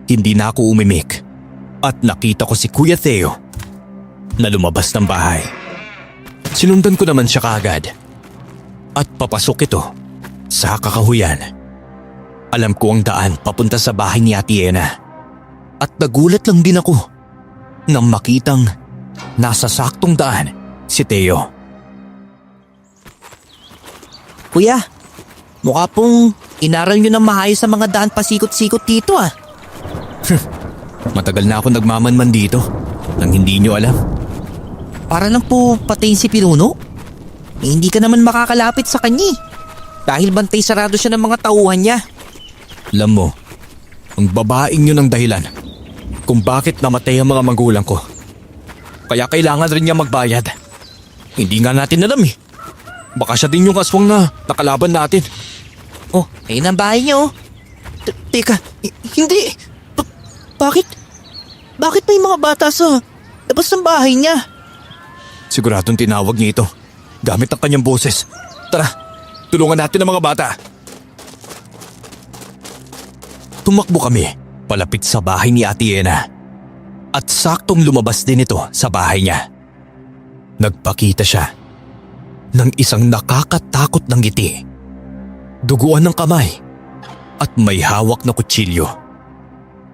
Hindi na ako umimik at nakita ko si Kuya Theo na lumabas ng bahay. Sinundan ko naman siya kaagad at papasok ito sa Kakahuyan. Alam ko ang daan papunta sa bahay ni Ate Ena. At nagulat lang din ako nang makitang nasa saktong daan si Teo. Kuya, mukha pong inaral nyo ng maayos sa mga daan pasikot-sikot dito ah. Matagal na ako nagmamanman dito nang hindi nyo alam. Para lang po patayin si Pinuno. Hindi ka naman makakalapit sa kanya eh. Dahil bantay sarado siya ng mga tauhan niya. Alam mo, ang babaeng yun ang dahilan kung bakit namatay ang mga magulang ko. Kaya kailangan rin niya magbayad. Hindi nga natin alam eh. Baka siya din yung aswang na nakalaban natin. Oh, ayun ang bahay niya oh. Teka, hindi. Bakit? Bakit may mga bata sa labas ng bahay niya? Siguradong tinawag niya ito gamit ang kanyang boses. Tara, tulungan natin ang mga bata. Tumakbo kami palapit sa bahay ni Ate Ena. At saktong lumabas din ito sa bahay niya. Nagpakita siya ng isang nakakatakot na ngiti. Duguan ng kamay at may hawak na kutsilyo.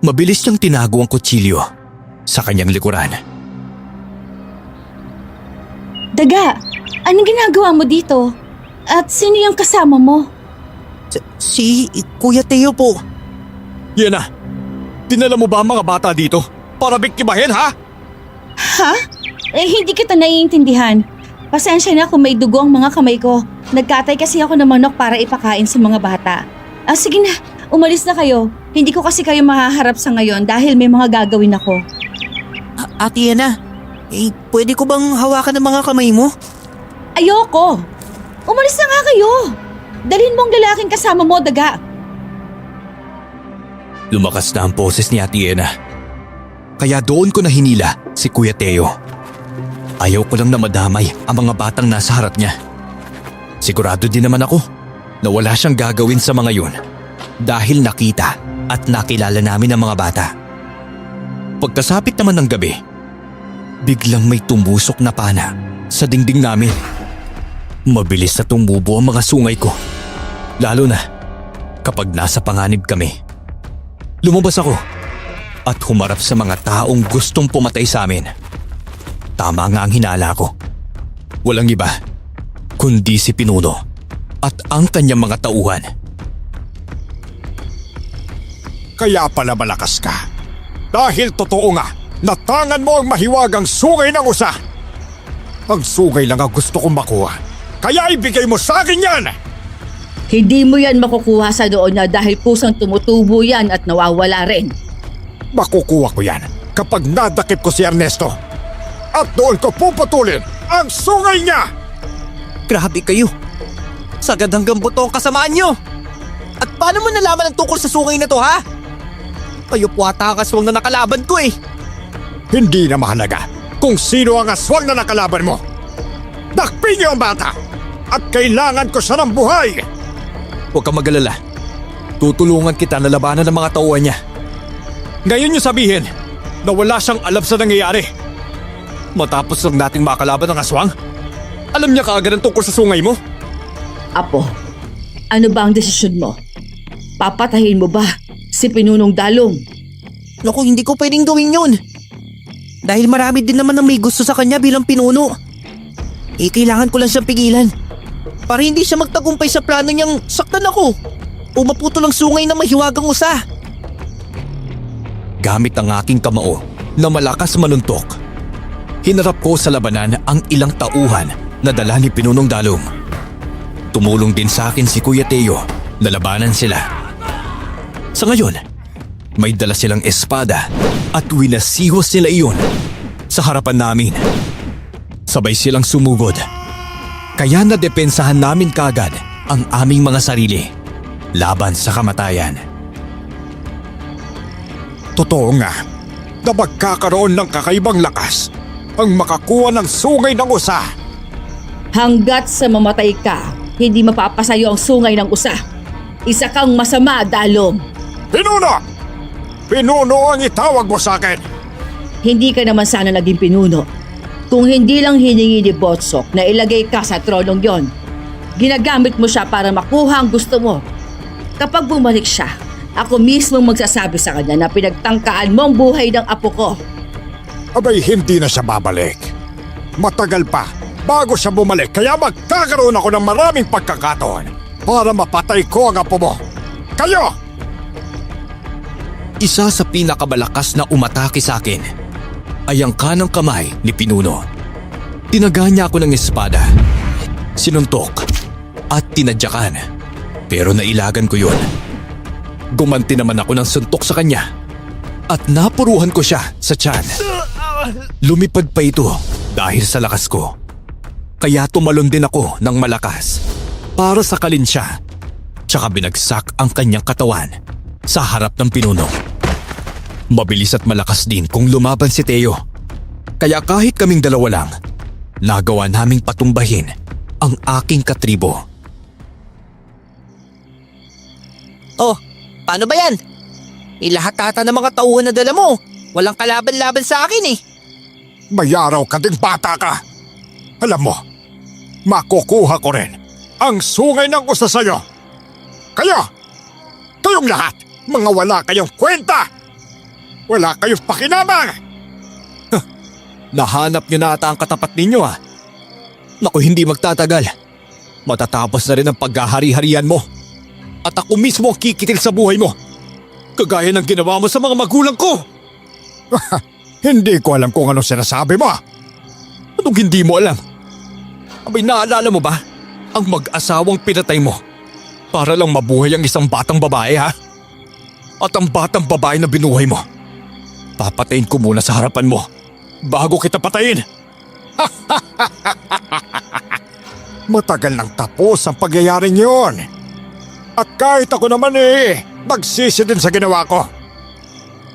Mabilis niyang tinago ang kutsilyo sa kanyang likuran. Daga, anong ginagawa mo dito? At sino yung kasama mo? Si Kuya Teo po. Yan na. Dinala mo ba ang mga bata dito para biktimahin, ha? Ha? Hindi kita naiintindihan. Pasensya na kung may dugo ang mga kamay ko. Nagkatay kasi ako ng manok para ipakain sa mga bata. Sige na, umalis na kayo. Hindi ko kasi kayo mahaharap sa ngayon dahil may mga gagawin ako. Ate Ena, pwede ko bang hawakan ng mga kamay mo? Ayoko! Umalis na nga kayo! Dalhin mong lalaking kasama mo, Daga. Lumakas na ang boses ni Ate Ena. Kaya doon ko na hinila si Kuya Teo. Ayaw ko lang na madamay ang mga batang nasa harap niya. Sigurado din naman ako na wala siyang gagawin sa mga yun dahil nakita at nakilala namin ang mga bata. Pagkasapit naman ng gabi, biglang may tumusok na pana sa dingding namin. Mabilis na tumubo ang mga sungay ko, lalo na kapag nasa panganib kami. Lumabas ako at humarap sa mga taong gustong pumatay sa amin. Tama nga ang hinala ko. Walang iba kundi si Pinuno at ang kanyang mga tauhan. Kaya pala malakas ka. Dahil totoo nga, natangan mo ang mahiwagang sungay ng usa. Ang sungay lang ang gusto kong makuha. Kaya ibigay mo sa akin yan! Hindi mo yan makukuha sa doon na dahil pusang tumutubo yan at nawawala rin. Makukuha ko yan kapag nadakip ko si Ernesto. At doon ko puputulin ang sungay niya! Grabe kayo. Sagad hanggang buto ang kasamaan nyo. At paano mo nalaman ang tungkol sa sungay na to ha? Kayo po ata ang aswang na nakalaban ko eh. Hindi na mahalaga kung sino ang aswang na nakalaban mo. Dakpin niyo ang bata! At kailangan ko siya ng buhay! Huwag kang mag-alala. Tutulungan kita na labanan ng mga tauhan niya. Ngayon niyo sabihin na wala siyang alam sa nangyayari. Matapos lang nating makalaban ng aswang, alam niya kaagad ang tungkol sa sungay mo? Apo, ano ba ang desisyon mo? Papatahin mo ba si Pinunong Dalong? Naku, hindi ko pwedeng gawin yun. Dahil marami din naman ang may gusto sa kanya bilang pinuno. Kailangan ko lang siyang pigilan. Para hindi siya magtagumpay sa plano niyang saktan ako o maputol ang sungay na mahiwagang usa. Gamit ang aking kamao na malakas manuntok, hinarap ko sa labanan ang ilang tauhan na dala ni Pinunong Dalong. Tumulong din sa akin si Kuya Teo na labanan sila. Sa ngayon, may dala silang espada at winasihos nila iyon sa harapan namin. Sabay silang sumugod. Kaya nadepensahan namin kagad ang aming mga sarili laban sa kamatayan. Totoo nga na magkakaroon ng kakaibang lakas ang makakuha ng sungay ng usa. Hanggat sa mamatay ka, hindi mapapasayo ang sungay ng usa. Isa kang masama, Dalong. Pinuno! Pinuno ang itawag mo sa akin! Hindi ka naman sana naging pinuno. Kung hindi lang hiningi ni Botsok na ilagay ka sa tronong yon, ginagamit mo siya para makuha ang gusto mo. Kapag bumalik siya, ako mismo magsasabi sa kanya na pinagtangkaan mo ang buhay ng apo ko. Abay, hindi na siya babalik. Matagal pa bago siya bumalik, kaya magkakaroon ako ng maraming pagkakataon para mapatay ko ang apo mo. Kayo! Isa sa pinakamalakas na umatake sa akin ay ang kanang kamay ni Pinuno. Tinaga niya ako ng espada, sinuntok at tinadyakan, pero nailagan ko yun. Gumanti naman ako ng suntok sa kanya at napuruhan ko siya sa tiyan. Lumipad pa ito dahil sa lakas ko. Kaya tumalon din ako ng malakas para sakalin siya, tsaka binagsak ang kanyang katawan sa harap ng Pinuno. Mabilis at malakas din kung lumaban si Teo. Kaya kahit kaming dalawa lang, nagawa naming patumbahin ang aking katribo. Oh, paano ba yan? Lahat ata ng mga tauhan na dala mo. Walang kalaban-laban sa akin eh. May araw ka din, bata ka. Alam mo, makukuha ko rin ang sungay ng usa sa'yo. Kayong lahat, mga wala kayong kwenta. Wala kayong pakinabang. Nahanap niyo na ata ang katapat ninyo ah. Naku, hindi magtatagal. Matatapos na rin ang paghahari-harian mo. At ako mismo ang kikitil sa buhay mo. Kagaya ng ginawa mo sa mga magulang ko. Hindi ko alam kung ano sinasabi mo. Anong hindi mo alam? Abay, naalala mo ba ang mag-asawang pinatay mo para lang mabuhay ang isang batang babae ha? At ang batang babae na binuhay mo, papatayin ko muna sa harapan mo bago kita patayin. Matagal nang tapos ang pagyayaring yun. At kahit ako naman nagsisi din sa ginawa ko.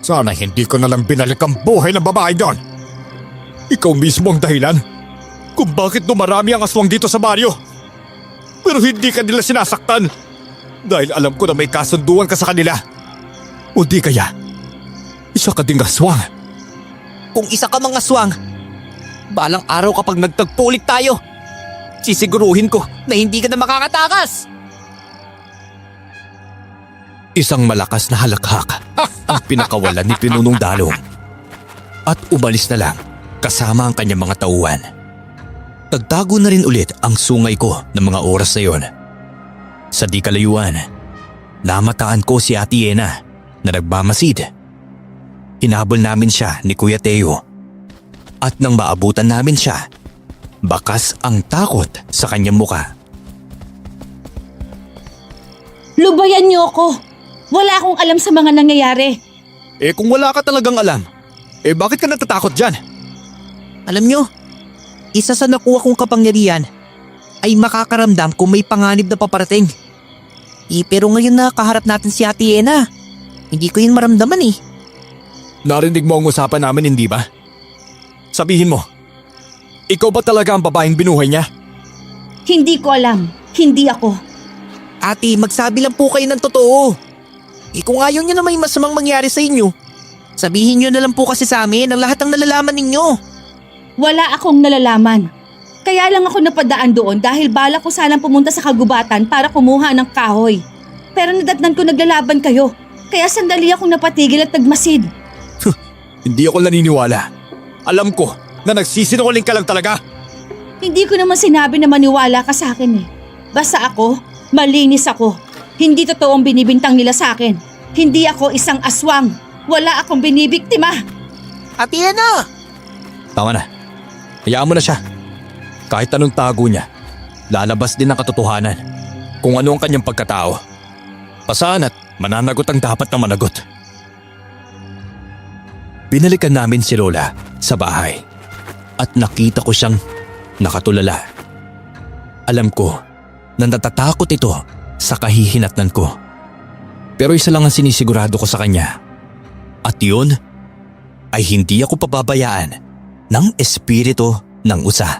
Sana hindi ko nalang binalik ang buhay ng babae doon. Ikaw mismo ang dahilan kung bakit dumarami ang aswang dito sa baryo. Pero hindi ka nila sinasaktan dahil alam ko na may kasunduan ka sa kanila. O di kaya, isa ka ding aswang. Kung isa ka mang aswang, balang araw kapag nagtagpo ulit tayo, sisiguruhin ko na hindi ka na makakatakas. Isang malakas na halakhak ang pinakawalan ni Pinunong Dalong at umalis na lang kasama ang kanyang mga tauhan. Nagtago na rin ulit ang sungay ko ng mga oras na yon. Sa di kalayuan, namataan ko si Ate Yena na nagmamasid. Hinabol namin siya ni Kuya Teo at nang maabutan namin siya, bakas ang takot sa kanyang muka. Lubayan niyo ako. Wala akong alam sa mga nangyayari. Kung wala ka talagang alam, bakit ka natatakot dyan? Alam nyo, isa sa nakuha kong kapangyarihan ay makakaramdam kung may panganib na paparating. Pero ngayon na kaharap natin si Ate Yena, hindi ko yun maramdaman eh. Narinig mo ang usapan namin, hindi ba? Sabihin mo, ikaw ba talaga ang babaeng binuhay niya? Hindi ko alam. Hindi ako. Ate, magsabi lang po kayo ng totoo. Kung ayaw nyo na may masamang mangyari sa inyo, sabihin nyo na lang po kasi sa amin ang lahat ng nalalaman ninyo. Wala akong nalalaman. Kaya lang ako napadaan doon dahil bala ko sanang pumunta sa kagubatan para kumuha ng kahoy. Pero nadatnan ko naglalaban kayo. Kaya sandali akong napatigil at nagmasid. Hindi ako naniniwala. Alam ko na nagsisinungaling ka lang talaga. Hindi ko naman sinabi na maniwala ka sa akin eh. Basta ako, malinis ako. Hindi totoo ang binibintang nila sa akin. Hindi ako isang aswang. Wala akong binibiktima. Ate Yena! Tama na. Hayaan mo na siya. Kahit anong tago niya, lalabas din ang katotohanan kung ano ang kanyang pagkatao. Pasaan at mananagot ang dapat na managot. Binalikan namin si Lola sa bahay at nakita ko siyang nakatulala. Alam ko na natatakot ito sa kahihinatnan ko. Pero isa lang ang sinisigurado ko sa kanya. At yun ay hindi ako pababayaan ng espiritu ng usa.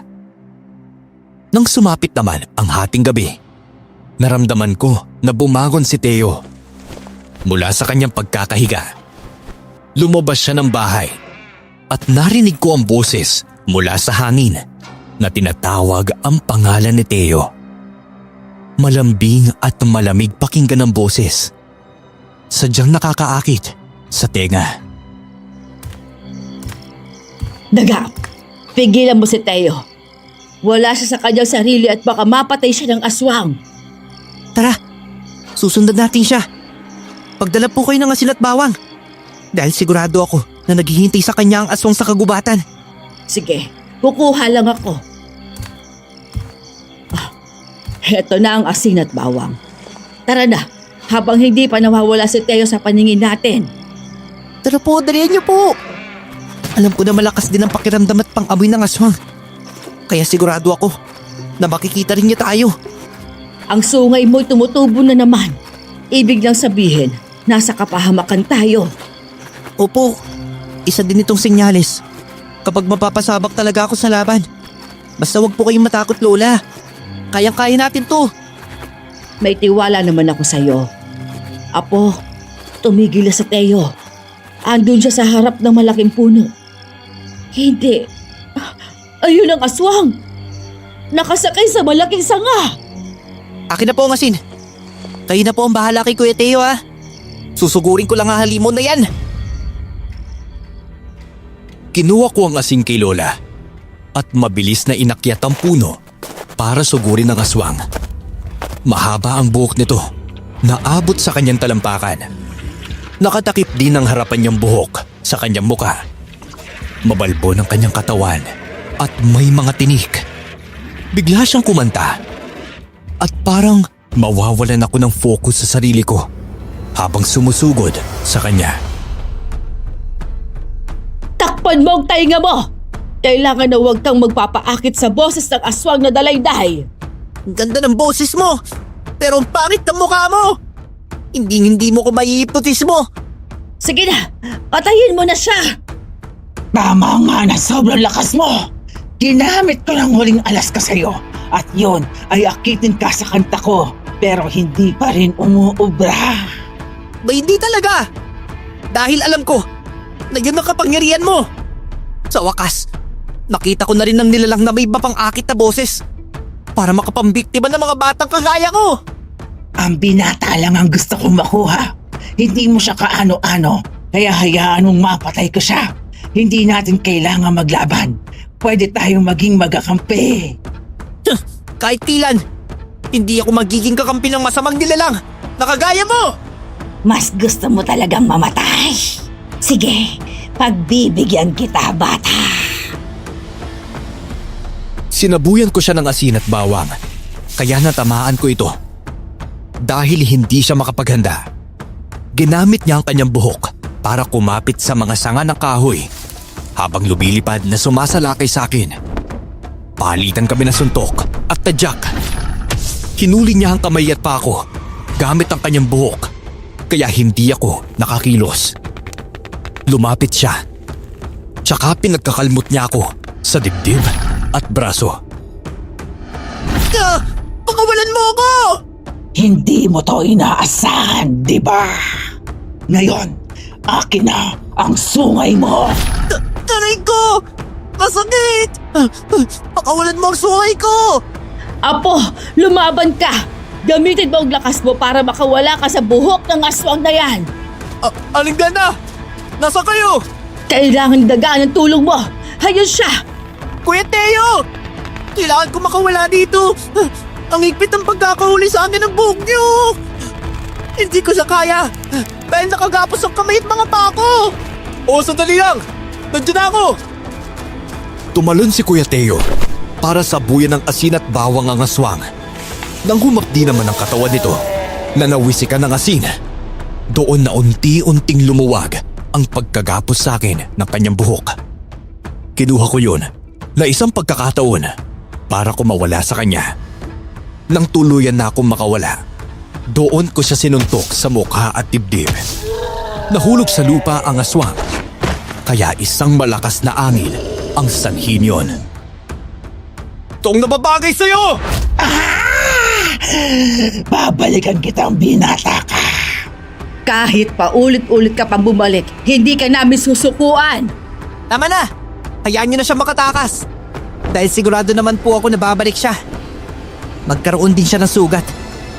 Nang sumapit naman ang hating gabi, naramdaman ko na bumangon si Teo. Mula sa kanyang pagkakahiga, lumabas siya ng bahay at narinig ko ang boses mula sa hangin na tinatawag ang pangalan ni Teo. Malambing at malamig pakinggan ng boses. Sadyang nakakaakit sa tenga. Daga, pigilan mo si Teo. Wala siya sa kanyang sarili at baka mapatay siya ng aswang. Tara, susundan natin siya. Pagdala po kayo ng asin at bawang. Dahil sigurado ako na naghihintay sa kanya ang aswang sa kagubatan. Sige, kukuha lang ako. Heto na ang asin at bawang. Tara na, habang hindi pa nawawala si Teo sa paningin natin. Tara po, dalihan niyo po. Alam ko na malakas din ang pakiramdam at pang-amoy ng aswang. Kaya sigurado ako na makikita rin niya tayo. Ang sungay mo'y tumutubo na naman. Ibig lang sabihin, nasa kapahamakan tayo. Opo, isa din itong senyales. Kapag mapapasabak talaga ako sa laban. Basta wag po kayong matakot, Lola. Kayang-kaya natin to. May tiwala naman ako sa'yo. Apo, tumigil na sa Teo. Andun siya sa harap ng malaking puno. Hindi. Ayun ang aswang. Nakasakay sa malaking sanga. Akin na po ang asin. Kayo na po ang bahala kay Kuya Teo, ha. Susugurin ko lang ang halimon na yan. Kinuha ko ang asin kay Lola at mabilis na inakyat ang puno para sugurin ang aswang. Mahaba ang buhok nito, naabot sa kanyang talampakan. Nakatakip din ang harapan niyang buhok sa kanyang muka. Mabalbon ang kanyang katawan at may mga tinik. Bigla siyang kumanta at parang mawawalan ako ng focus sa sarili ko habang sumusugod sa kanya. Takpan mo ang tainga mo! Kailangan na huwag kang magpapaakit sa boses ng aswang na dalayday. Ang ganda ng boses mo. Pero ang pangit ng mukha mo. Hindi mo ko maiipotismo. Sige na, patayin mo na siya! Tama nga na sobrang lakas mo. Ginamit ko ng huling alas ka sa'yo. At yun ay akitin ka sa kanta ko. Pero hindi pa rin umuubra. Ba hindi talaga. Dahil alam ko na yun ang kapangyarihan mo. Sa wakas, nakita ko na rin ng nilalang na may iba pang akit na boses para makapambiktima ng mga batang kagaya ko. Ang binata lang ang gusto kong makuha. Hindi mo siya kaano-ano. Kaya hayaan mong mapatay ko siya. Hindi natin kailangan maglaban. Pwede tayong maging magakampi. Kahit tilan, hindi ako magiging kakampi ng masamang nilalang na kagaya mo. Mas gusto mo talagang mamatay. Sige, pagbibigyan kita, bata. Sinabuyan ko siya ng asin at bawang, kaya natamaan ko ito. Dahil hindi siya makapaghanda, ginamit niya ang kanyang buhok para kumapit sa mga sanga ng kahoy habang lumilipad na sumasalakay sa akin. Palitan kami ng suntok at tadyak. Hinuli niya ang kamay at pako gamit ang kanyang buhok, kaya hindi ako nakakilos. Lumapit siya, tsaka pinagkakalmot niya ako sa dibdib at braso. Pakawalan mo ako! Hindi mo to inaasahan, di ba? Ngayon, akin na ang sungay mo. Taray ko! Masakit! Pakawalan mo ang suhay ko! Apo, lumaban ka! Gamitin mo ang lakas mo para makawala ka sa buhok ng aswang na yan! Aling ganda! Nasa kayo? Kailangan dagaan ang tulong mo! Hayun siya! Kuya Teo! Kailangan ko makawala dito! Ang higpit ng pagkakahuli sa akin ng buhok niyo! Hindi ko siya kaya! Dahil nakagapos ang kamay at mga pako! O, sandali lang! Nandiyan na ako! Tumalon si Kuya Teo para sabuyan ng asin at bawang ang aswang. Nang humapdi naman ang katawan nito na nawisikan ng asin, doon na unti-unting lumuwag ang pagkagapos sa akin ng kanyang buhok. Kinuha ko yun na isang pagkakataon para ko mawala sa kanya. Nang tuluyan na akong makawala, doon ko siya sinuntok sa mukha at dibdib. Nahulog sa lupa ang aswang, kaya isang malakas na angin ang sanhi niyon. Itong nababagay sa'yo! Babalikan kitang binata ka. Kahit pa ulit-ulit ka pang bumalik, hindi ka namin susukuan! Tama na! Hayaan niyo na siya makatakas. Dahil sigurado naman po ako na babalik siya. Magkaroon din siya ng sugat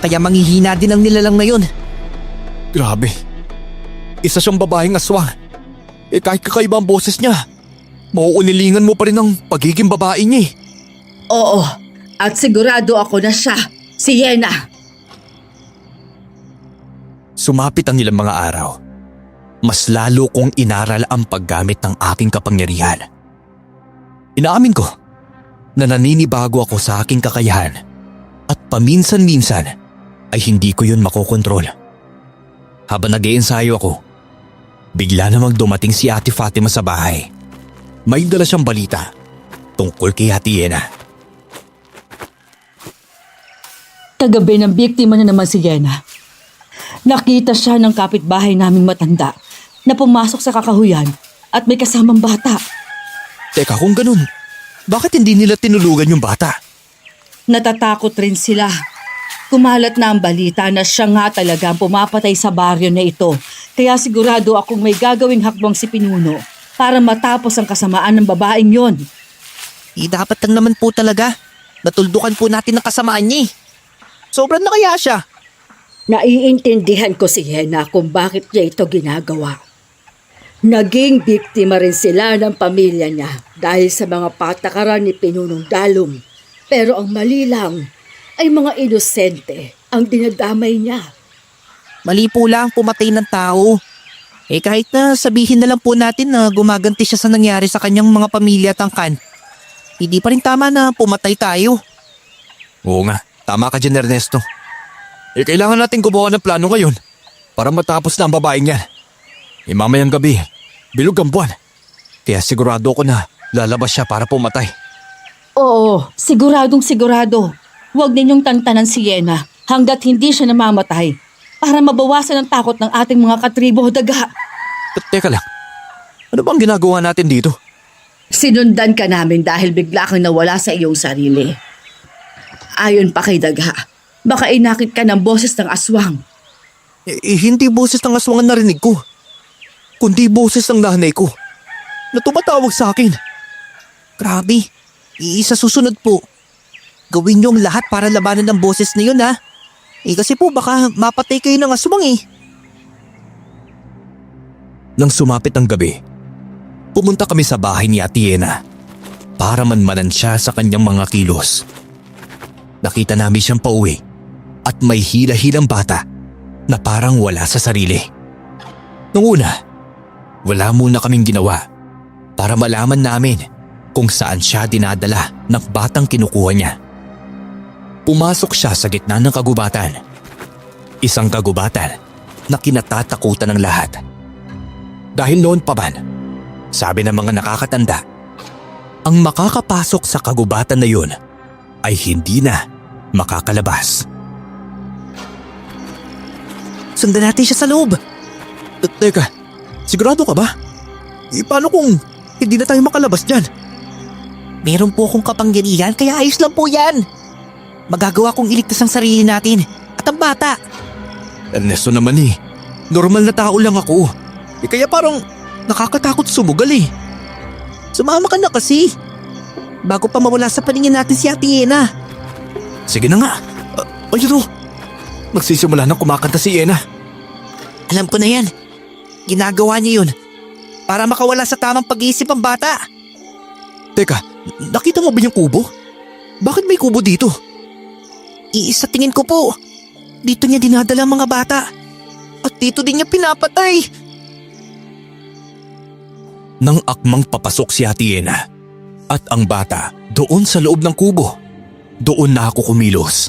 Kaya manghihina din ang nilalang ngayon. Grabe. Isa siyang babaeng aswang. Kahit kakaiba ang boses niya, mauunilingan mo pa rin ang pagiging babae niya. Oo, at sigurado ako na siya, si Yena. Sumapit ang ilang mga araw. Mas lalo kong inaral ang paggamit ng aking kapangyarihan. Inaamin ko na naninibago ako sa aking kakayahan at paminsan-minsan ay hindi ko yun makokontrol. Habang nag-iensayo ako, bigla namang dumating si Ate Fatima sa bahay. May dala siyang balita tungkol kay Ate Yena. Kagabi ng biktima na naman si Yena. Nakita siya ng kapitbahay naming matanda na pumasok sa kakahuyan at may kasamang bata. Teka, kung ganun, bakit hindi nila tinulugan yung bata? Natatakot rin sila. Kumalat na ang balita na siya nga talaga ang pumapatay sa baryo na ito. Kaya sigurado akong may gagawing hakbang si Pinuno para matapos ang kasamaan ng babaeng yon. Dapat lang naman po talaga. Natuldukan po natin ang kasamaan niya. Sobrang na kaya siya. Naiintindihan ko si Yena kung bakit niya ito ginagawa. Naging biktima rin sila ng pamilya niya dahil sa mga patakaran ni Pinunong Dalum. Pero ang mali lang ay mga inosente ang dinadamay niya. Mali po lang pumatay ng tao. Kahit na sabihin na lang po natin na gumaganti siya sa nangyari sa kanyang mga pamilya at angkan, hindi pa rin tama na pumatay tayo. Oo nga, tama ka dyan Ernesto. Kailangan natin gumawa ng plano ngayon para matapos na ang babaeng yan. Mamayang gabi, bilog ang buwan. Kaya sigurado ako na lalabas siya para pumatay. Oo, siguradong sigurado. Huwag ninyong tantanan si Yena hanggat hindi siya namamatay para mabawasan ang takot ng ating mga katribo, daga. Teka lang, ano bang ginagawa natin dito? Sinundan ka namin dahil bigla kang nawala sa iyong sarili. Ayon pa kay daga, baka inakit ka ng boses ng aswang. Hindi boses ng aswang ang narinig ko, kundi boses ng nanay ko na tumatawag sa akin. Grabe, sa susunod po. Gawin niyo ang lahat para labanan ng boses na yun ha. Kasi po baka mapatay kayo ng aswang Nang sumapit ang gabi, pumunta kami sa bahay ni Ate Yena para manmanan siya sa kanyang mga kilos. Nakita namin siyang pauwi at may hila-hilang bata na parang wala sa sarili. Nung una, wala muna kaming ginawa para malaman namin kung saan siya dinadala ng batang kinukuha niya. Pumasok siya sa gitna ng kagubatan. Isang kagubatan na kinatatakutan ng lahat. Dahil noon pa man, sabi ng mga nakakatanda, ang makakapasok sa kagubatan na yun ay hindi na makakalabas. Sundan natin siya sa loob. Teka, sigurado ka ba? Paano kung hindi na tayo makalabas dyan? Meron po akong kapangyarihan kaya ayos lang po yan. Magagawa kong iligtas ang sarili natin at ang bata. Ernesto naman normal na tao lang ako. Kaya parang nakakatakot sumugal Sumama ka na kasi. Bago pa mawala sa paningin natin si Ate Yena. Sige na nga. Ayun magsisimula nang kumakanta si Yena. Alam ko na yan. Ginagawa niya yun para makawala sa tamang pag-iisip ang bata. Teka, nakita mo ba yung kubo? Bakit may kubo dito? Sa tingin ko po, dito niya dinadala ang mga bata. At dito din niya pinapatay. Nang akmang papasok si Ate Yena at ang bata doon sa loob ng kubo, doon na ako kumilos.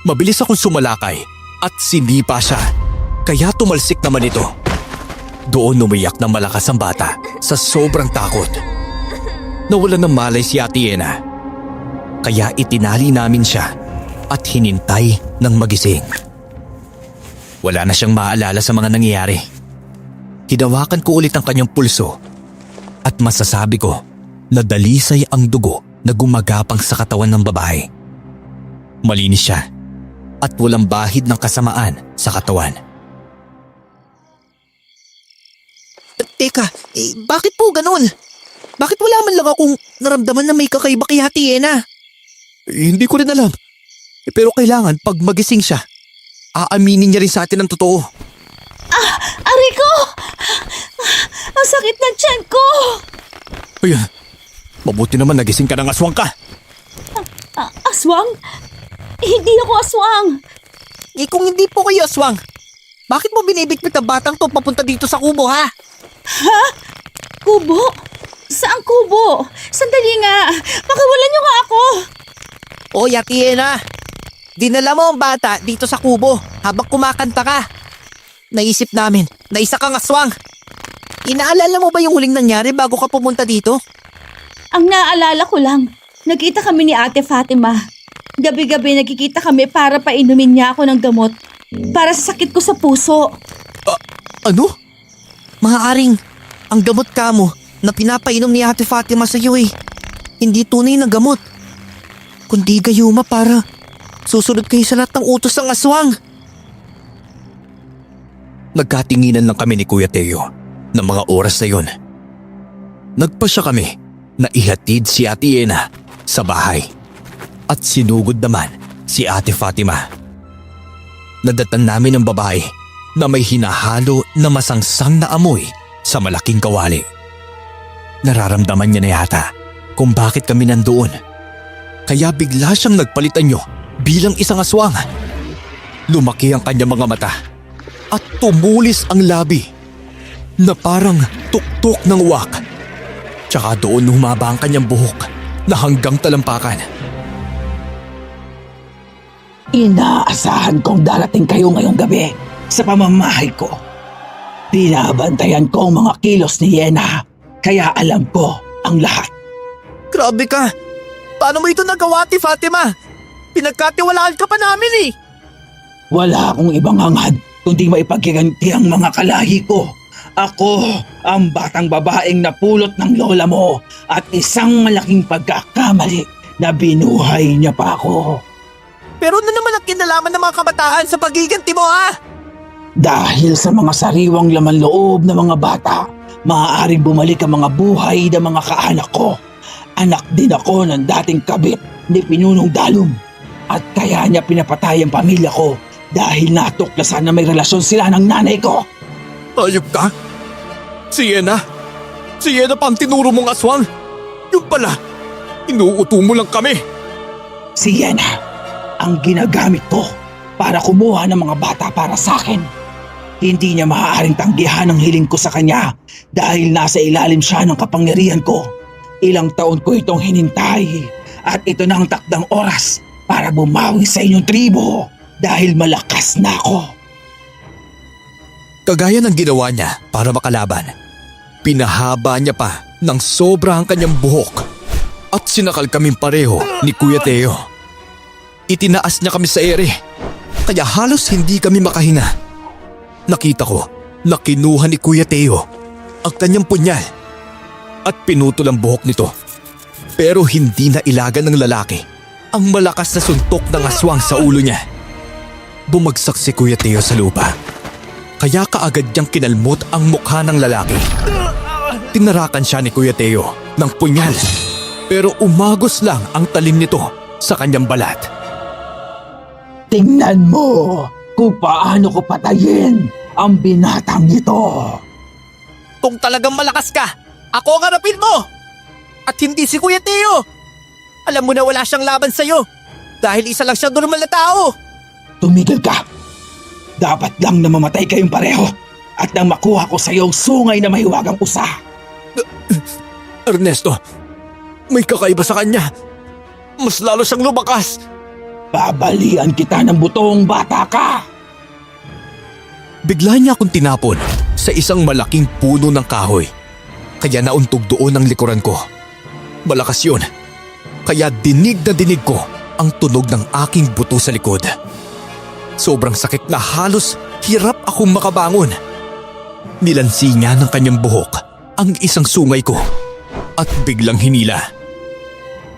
Mabilis akong sumalakay at sinipa siya, kaya tumalsik naman ito. Doon umiyak ng malakas ang bata sa sobrang takot. Nawalan ng malay si Ate Yena, kaya itinali namin siya at hinintay ng magising. Wala na siyang maalala sa mga nangyayari. Hinawakan ko ulit ang kanyang pulso at masasabi ko na dalisay ang dugo na gumagapang sa katawan ng babae. Malinis siya at walang bahid ng kasamaan sa katawan. Teka, bakit po ganun? Bakit wala man lang akong naramdaman na may kakaiba kay Ate Yena? Hindi ko rin alam. Pero kailangan pag magising siya, aaminin niya rin sa atin ang totoo. Aray ko! Ang sakit ng tiyan ko! Ayun, mabuti naman nagising ka ng aswang ka. Aswang? Hindi ako aswang! Kung hindi po kayo aswang, bakit mo binibigpit ang batang to papunta dito sa kubo ha? Kubo? Saang kubo? Sandali nga! Pakawalan niyo nga ako! O Ate Yena, dinala mo ang bata dito sa kubo habang kumakanta ka. Naisip namin na isa kang aswang. Inaalala mo ba yung huling nangyari bago ka pumunta dito? Ang naaalala ko lang, nagkita kami ni Ate Fatima. Gabi-gabi nagkikita kami para painumin niya ako ng gamot para sa sakit ko sa puso. Ano? Maaaring ang gamot ka mo na pinapainom ni Ate Fatima sa iyo hindi tunay na gamot. Kundi gayuma para susunod kayo sa lahat ng utos ng aswang. Nagkatinginan lang kami ni Kuya Teo ng mga oras na yun. Nagpasya kami na ihatid si Ate Yena sa bahay at sinugod naman si Ate Fatima. Nadatan namin ang babae na may hinahalo na masangsang na amoy sa malaking kawali. Nararamdaman niya na yata kung bakit kami nandoon. Kaya bigla siyang nagpalitan niyo bilang isang aswang. Lumaki ang kanyang mga mata at tumulis ang labi na parang tuktok ng uwak. Tsaka doon humaba ang kanyang buhok na hanggang talampakan. Inaasahan kong darating kayo ngayong gabi sa pamamahay ko. Binabantayan ko ang mga kilos ni Yena, kaya alam ko ang lahat. Grabe ka! Paano mo ito nagawa, Ate Fatima? Pinagkatiwalaan ka pa namin Wala akong ibang hangad kundi maipagkiganti ang mga kalahi ko. Ako ang batang babaeng napulot ng lola mo at isang malaking pagkakamali na binuhay niya pa ako. Pero ano naman ang kinalaman ng mga kabataan sa pagiganti mo ha? Dahil sa mga sariwang laman loob ng mga bata, maaaring bumalik ang mga buhay ng mga kaanak ko. Anak din ako ng dating kabit ni Pinunong Dalum. At kaya niya pinapatay ang pamilya ko dahil natuklasan na may relasyon sila ng nanay ko. Ayop ka? Si Yena? Si Yena pa ang tinuro mong aswang? Yung pala, inuuto mo lang kami. Si Yena ang ginagamit ko para kumuha ng mga bata para sa akin. Hindi niya maaaring tanggihan ang hiling ko sa kanya dahil nasa ilalim siya ng kapangyarihan ko. Ilang taon ko itong hinintay at ito na ang takdang oras para bumawi sa inyong tribo dahil malakas na ako. Kagaya ng ginawa niya para makalaban, pinahaba niya pa ng sobra ang kanyang buhok at sinakal kaming pareho ni Kuya Teo. Itinaas niya kami sa ere, kaya halos hindi kami makahinga. Nakita ko na kinuha ni Kuya Teo ang kanyang punyal at pinutol ang buhok nito. Pero hindi na ilagan ng lalaki ang malakas na suntok ng aswang sa ulo niya. Bumagsak si Kuya Teo sa lupa. Kaya kaagad niyang kinalmot ang mukha ng lalaki. Tinarakan siya ni Kuya Teo ng punyal, pero umagos lang ang talim nito sa kanyang balat. Tingnan mo kung paano ko patayin ang binatang ito. Kung talagang malakas ka, ako ang harapin mo! At hindi si Kuya Teo! Alam mo na wala siyang laban sa'yo dahil isa lang siyang normal na tao! Tumigil ka! Dapat lang na mamatay kayong pareho at nang makuha ko sa iyo ang sungay na mahiwagang usa. Ernesto, may kakaiba sa kanya. Mas lalo siyang lumakas. Babalian kita ng butong bata ka! Bigla niya akong tinapon sa isang malaking puno ng kahoy. Kaya nauntog doon ang likuran ko. Malakas yun. Kaya dinig na dinig ko ang tunog ng aking buto sa likod. Sobrang sakit na halos hirap akong makabangon. Nilansi niya ng kanyang buhok ang isang sungay ko at biglang hinila.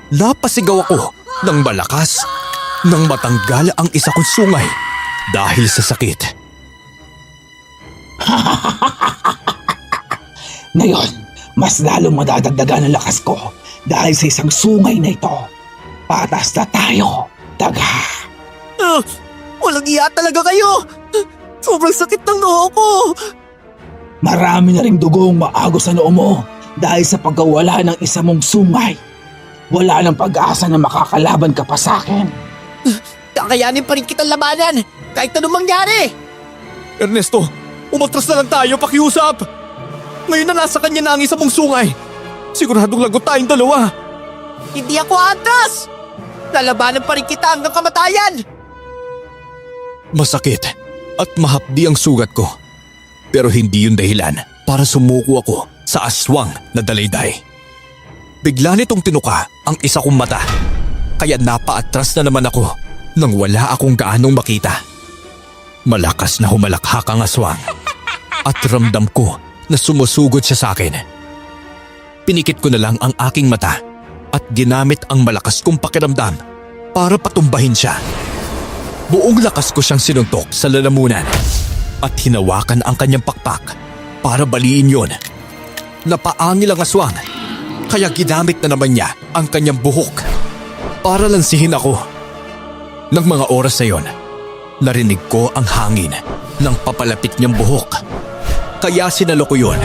Napasigaw ako ng malakas nang matanggal ang isa kong sungay dahil sa sakit. Ngayon, mas lalong madadagdagan ang lakas ko dahil sa isang sungay na ito. Patas na tayo, daga! Walang iya talaga kayo! Sobrang sakit ng noo ko! Marami na ring dugong maagos sa noo mo dahil sa pagkawala ng isa mong sungay. Wala nang pag-asa na makakalaban ka pa sa akin. Kakayanin pa rin kitang labanan kahit anong mangyari! Ernesto, umatras na lang tayo, pakiusap! Ngayon na nasa kanya na ang isa mong sungay. Siguradong lagot tayong dalawa. Hindi ako atras! Lalabanan pa rin kita hanggang kamatayan! Masakit at mahapdi ang sugat ko. Pero hindi yun dahilan para sumuko ako sa aswang na dalayday. Bigla nitong tinuka ang isa kong mata. Kaya napaatras na naman ako nang wala akong gaanong makita. Malakas na humalakhak ang aswang at ramdam ko na sumusugod siya sa akin. Pinikit ko na lang ang aking mata at ginamit ang malakas kong pakiramdam para patumbahin siya. Buong lakas ko siyang sinuntok sa lalamunan at hinawakan ang kanyang pakpak para baliin yon. Napaangil ang aswang kaya ginamit na naman niya ang kanyang buhok para lansihin ako. Nang mga oras na yon, narinig ko ang hangin ng papalapit niyang buhok. Kaya sinalo ko yon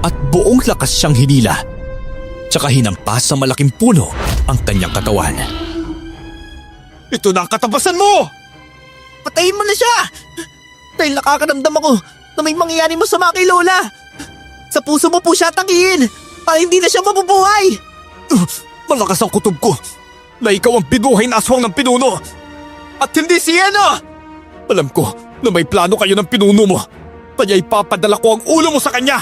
at buong lakas siyang hinila. Tsaka hinampas sa malaking puno ang kanyang katawan. Ito na ang katapasan mo! Patayin mo na siya! Dahil nakakaramdam ako na may mangyayari masama kay Lola. Sa puso mo po siya tangiin para hindi na siya mabubuhay. Malakas ang kutob ko na ikaw ang binuhay na aswang ng pinuno. At hindi si Yena! Alam ko na may plano kayo ng pinuno mo. Kaya ipapadala ko ang ulo mo sa kanya.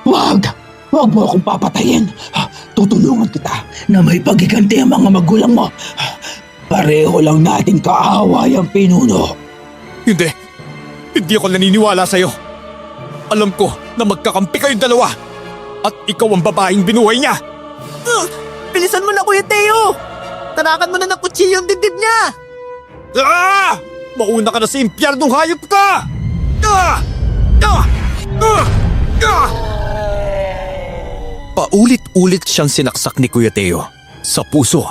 Wag! Wag mo akong papatayin. Tutulungan kita na may pagiganti ang mga magulang mo. Pareho lang nating kaaway ang pinuno. Hindi. Hindi ako naniniwala sa'yo. Alam ko na magkakampi kayong dalawa. At ikaw ang babaeng binuhay niya. Bilisan mo na, Kuya Teo! Tanakan mo na ng kutsilyo yung dibdib niya! Ah! Mauna ka na sa impyernong hayop ka! Ah! Ah! Ah! Ah! Paulit-ulit siyang sinaksak ni Kuya Teo sa puso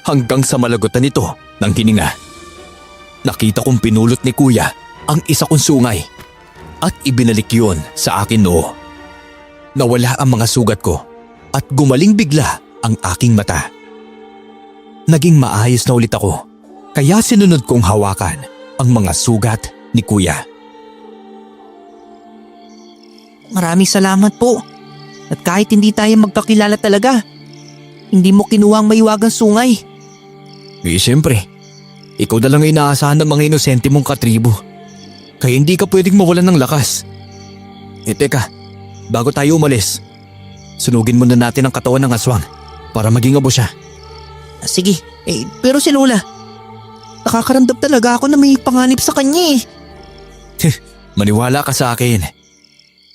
hanggang sa malagutan nito ng hininga. Nakita kong pinulot ni Kuya ang isa kong sungay at ibinalik yun sa akin noo. Nawala ang mga sugat ko at gumaling bigla ang aking mata. Naging maayos na ulit ako kaya sinunod kong hawakan ang mga sugat ni Kuya. Maraming salamat po. At kahit hindi tayo magkakilala talaga, hindi mo kinuha ang maiwagang sungay. Siyempre, ikaw na lang ang inaasahan ng mga inosente mong katribo. Kaya hindi ka pwedeng mawalan ng lakas. Teka, bago tayo umalis, sunugin muna natin ang katawan ng aswang para maging abo siya. Sige, pero si Lola, nakakaramdam talaga ako na may panganib sa kanya Maniwala ka sa akin.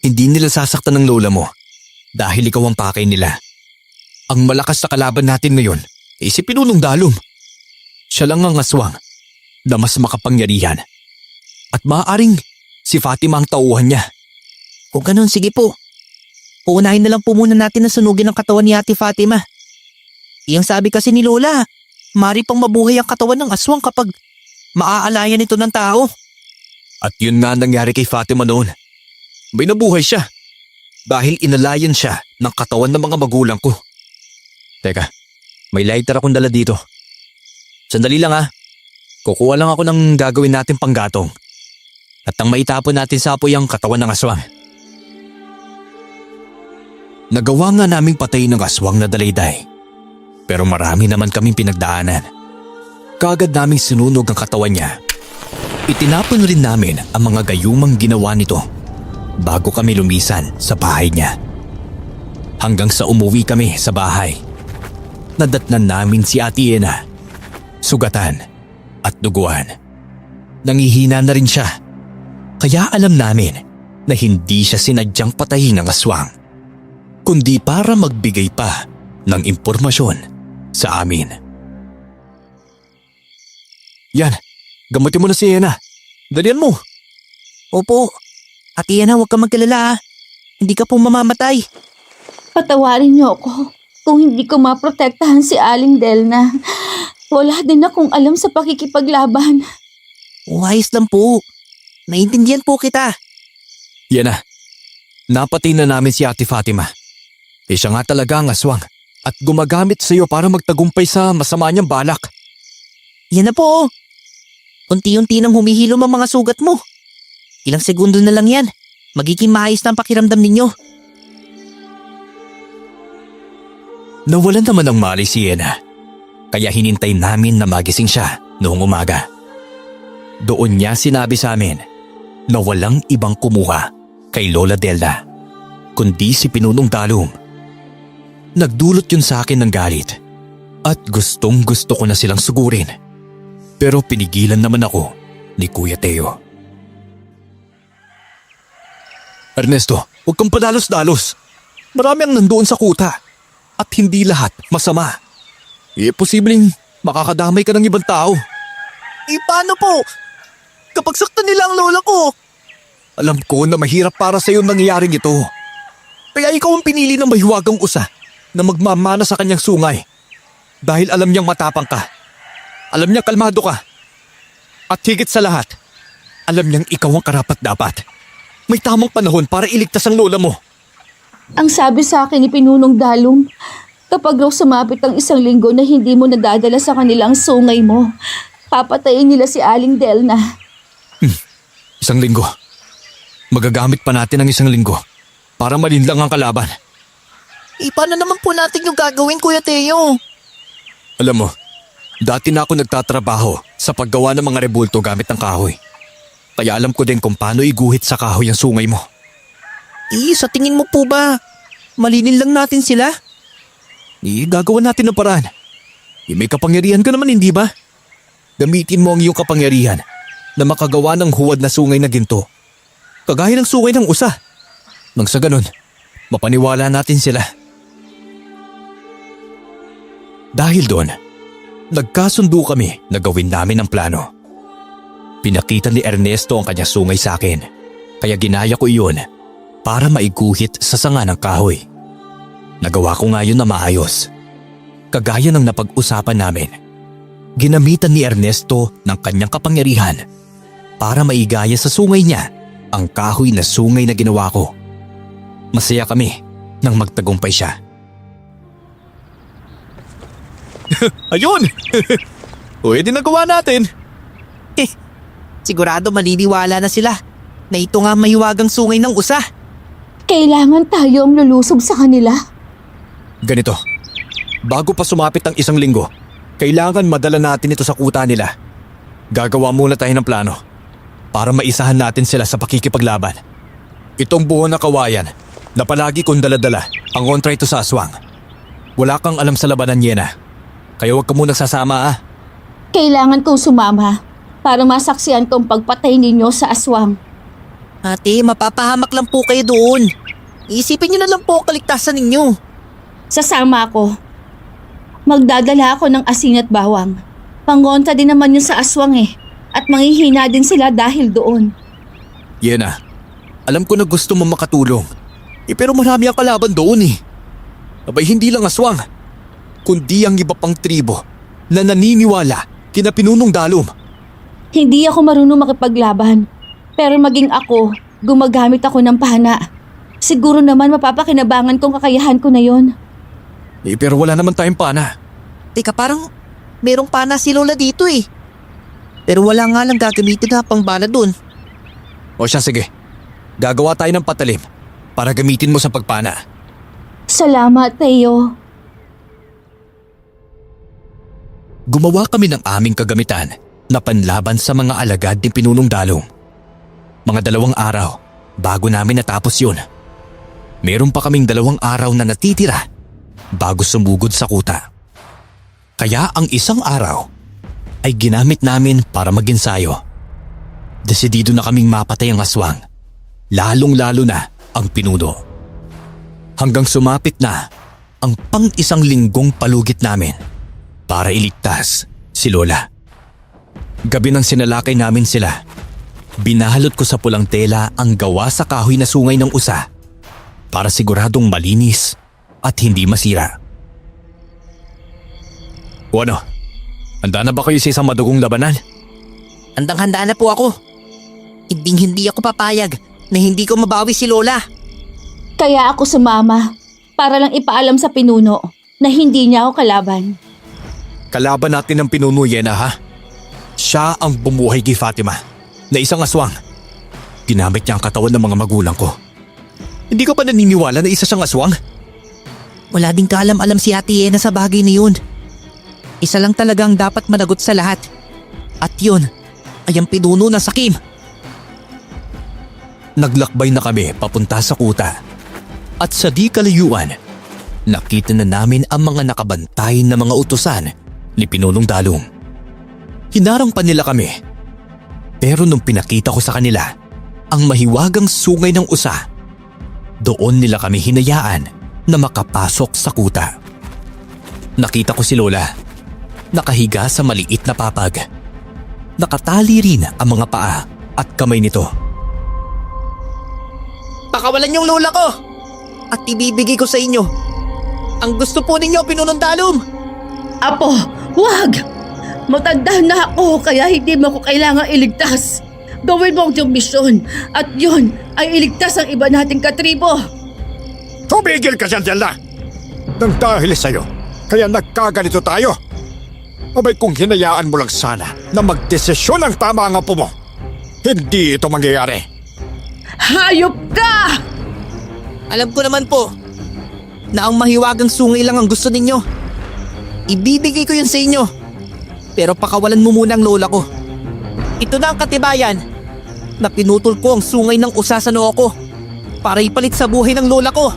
Hindi nila sasaktan ng lola mo dahil ikaw ang pakay nila. Ang malakas na kalaban natin ngayon ay si Pinunong Dalom. Siya lang ang aswang na mas makapangyarihan. At maaaring si Fatima ang tauhan niya. Kung ganun, sige po. Uunahin na lang po muna natin na sunugin ang katawan ni Ate Fatima. Iyang sabi kasi ni Lola, mari pang mabuhay ang katawan ng aswang kapag maaalayan ito ng tao. At yun nga nangyari kay Fatima noon. May nabuhay siya dahil inalayan siya ng katawan ng mga magulang ko. Teka, may lighter akong dala dito. Sandali lang ha. Kukuha lang ako ng gagawin natin panggatong. At ang maitapon natin sa apoy ang katawan ng aswang. Nagawa nga naming patayin ng aswang na dalayday. Pero marami naman kaming pinagdaanan. Kaagad naming sinunog ang katawan niya. Itinapon rin namin ang mga gayumang ginawa nito bago kami lumisan sa bahay niya. Hanggang sa umuwi kami sa bahay, nadatnan namin si Ate Yena, sugatan at duguan. Nangihina na rin siya, kaya alam namin na hindi siya sinadyang patayin ng aswang, kundi para magbigay pa ng impormasyon sa amin. Yan, gamutin mo na si Yena. Dalian mo. Opo. Ate Yana, huwag ka magkalala. Hindi ka po mamamatay. Patawarin niyo ako kung hindi ko maprotektahan si Aling Delna. Wala din akong alam sa pakikipaglaban. Ayos lang po. Naintindihan po kita. Yan na. Napatay na namin si Ate Fatima. Siya nga talaga ang aswang at gumagamit sa iyo para magtagumpay sa masama niyang balak. Yan na po. Unti-unti nang humihilom ang mga sugat mo. Ilang segundo na lang yan. Magiging maayos na ang pakiramdam ninyo. Nawalan naman ng malay si Yena. Kaya hinintay namin na magising siya noong umaga. Doon niya sinabi sa amin na walang ibang kumuha kay Lola Delda, kundi si Pinunong Dalum. Nagdulot yun sa akin ng galit at gustong gusto ko na silang sugurin. Pero pinigilan naman ako ni Kuya Teo. Ernesto, huwag kang padalos-dalos. Marami ang nandoon sa kuta at hindi lahat masama. Posibleng makakadamay ka ng ibang tao. Paano po? Kapag saktan nila ang lola ko. Alam ko na mahirap para sa iyo nangyayaring ito. Kaya ikaw ang pinili ng mahiwagang usa na magmamana sa kanyang sungay. Dahil alam niyang matapang ka. Alam niyang kalmado ka. At higit sa lahat, alam niyang ikaw ang karapat-dapat. May tamang panahon para iligtas ang lola mo. Ang sabi sa akin ni Pinunong Dalum, kapag raw sumapit ang 1 linggo na hindi mo nadadala sa kanilang sungay mo, papatayin nila si Aling Delna. 1 linggo. Magagamit pa natin ang 1 linggo para malinlang ang kalaban. Paano naman po natin yung gagawin, Kuya Teo? Alam mo, dati na ako nagtatrabaho sa paggawa ng mga rebulto gamit ng kahoy. Kaya alam ko din kung paano iguhit sa kahoy ang sungay mo. Sa tingin mo po ba, malinin lang natin sila? Gagawa natin ng paraan. May kapangyarihan ka naman, hindi ba? Gamitin mo ang iyong kapangyarihan na makagawa ng huwad na sungay na ginto. Kagaya ng sungay ng usa. Nang sa ganun, mapaniwala natin sila. Dahil doon, nagkasundo kami na gawin namin ang plano. Pinakita ni Ernesto ang kanyang sungay sa akin, kaya ginaya ko iyon para maiguhit sa sanga ng kahoy. Nagawa ko nga yun na maayos. Kagaya ng napag-usapan namin, ginamitan ni Ernesto ng kanyang kapangyarihan para maigaya sa sungay niya ang kahoy na sungay na ginawa ko. Masaya kami nang magtagumpay siya. Ayun! Pwede nagawa natin. Sigurado maniniwala na sila na ito nga mahiwagang sungay ng usa. Kailangan tayo ang lulusob sa kanila. Ganito, bago pa sumapit ang 1 linggo, kailangan madala natin ito sa kuta nila. Gagawa muna tayo ng plano para maisahan natin sila sa pakikipaglaban. Itong buo na kawayan na palagi kong daladala ang kontra ito sa aswang. Wala kang alam sa labanan, Yena. Kaya huwag ka munang sasama. Kailangan kong sumama para masaksihan kong pagpatay ninyo sa aswang. Ate, mapapahamak lang po kayo doon. Isipin niyo na lang po ang kaligtasan ninyo. Sasama ako. Magdadala ako ng asin at bawang. Pangontra din naman yun sa aswang at manghihina din sila dahil doon. Yena, alam ko na gusto mo makatulong. Pero marami ang kalaban doon . Abay hindi lang aswang, kundi ang iba pang tribo na naniniwala kina Pinunong Dalum. Hindi ako marunong makipaglaban. Pero maging ako, gumagamit ako ng pahana. Siguro naman mapapakinabangan kong kakayahan ko na yon. Pero wala naman tayong pana. Teka, parang merong pana si Lola dito . Pero wala nga lang gagamitin na pang bala doon. O siya, sige. Gagawa tayo ng patalim para gamitin mo sa pagpana. Salamat, Teo. Gumawa kami ng aming kagamitan na panlaban sa mga alagad ni Pinunong Dalum. Mga 2 araw bago namin natapos yun. Meron pa kaming 2 araw na natitira bago sumugod sa kuta. Kaya ang 1 araw ay ginamit namin para mag-ensayo. Desidido na kaming mapatay ang aswang, lalong-lalo na ang pinuno. Hanggang sumapit na ang pang 1 linggong palugit namin para iligtas si Lola. Gabi nang sinalakay namin sila, binahalot ko sa pulang tela ang gawa sa kahoy na sungay ng usa para siguradong malinis at hindi masira. O ano, Handa na ba kayo sa isang madugong labanan? Handang-handa na po ako. Hindi ako papayag na hindi ko mabawi si Lola. Kaya ako sumama para lang ipaalam sa pinuno na hindi niya ako kalaban. Kalaban natin ang pinuno, Yena, ha? Siya ang bumuhay kay Fatima na isang aswang. Ginamit niya ang katawan ng mga magulang ko. Hindi ka pa naniniwala na isa siyang aswang? Wala ding kaalam-alam si Ate Yena sa bagay na yun. Isa lang talagang dapat managot sa lahat. At yun ay ang pinuno ng sakim. Naglakbay na kami papunta sa kuta. At sa di kalayuan, nakita na namin ang mga nakabantay na mga utusan ni Pinunong Dalong. Hinarang pa nila kami. Pero nung pinakita ko sa kanila ang mahiwagang sungay ng usa, doon nila kami hinayaan na makapasok sa kuta. Nakita ko si Lola, nakahiga sa maliit na papag. Nakatali rin ang mga paa at kamay nito. Pakawalan yung Lola ko at ibibigay ko sa inyo. Ang gusto po ninyo, Pinunong Dalong. Apo, wag! Matanda na ako kaya hindi mo ko kailangang iligtas. Gawin mo ang iyong misyon at yun ay iligtas ang iba nating katribo. Tumigil ka dyan, Yela! Nang dahil sa'yo, kaya nagkaganito tayo. Abay kung hinayaan mo lang sana na magdesisyon ang tama ang apo mo, hindi ito mangyayari. Hayop ka! Alam ko naman po na ang mahiwagang sungay lang ang gusto ninyo. Ibibigay ko yun sa inyo. Pero pakawalan mo muna ang Lola ko. Ito na ang katibayan na pinutol ko ang sungay ng usa sa noo ko para ipalit sa buhay ng Lola ko.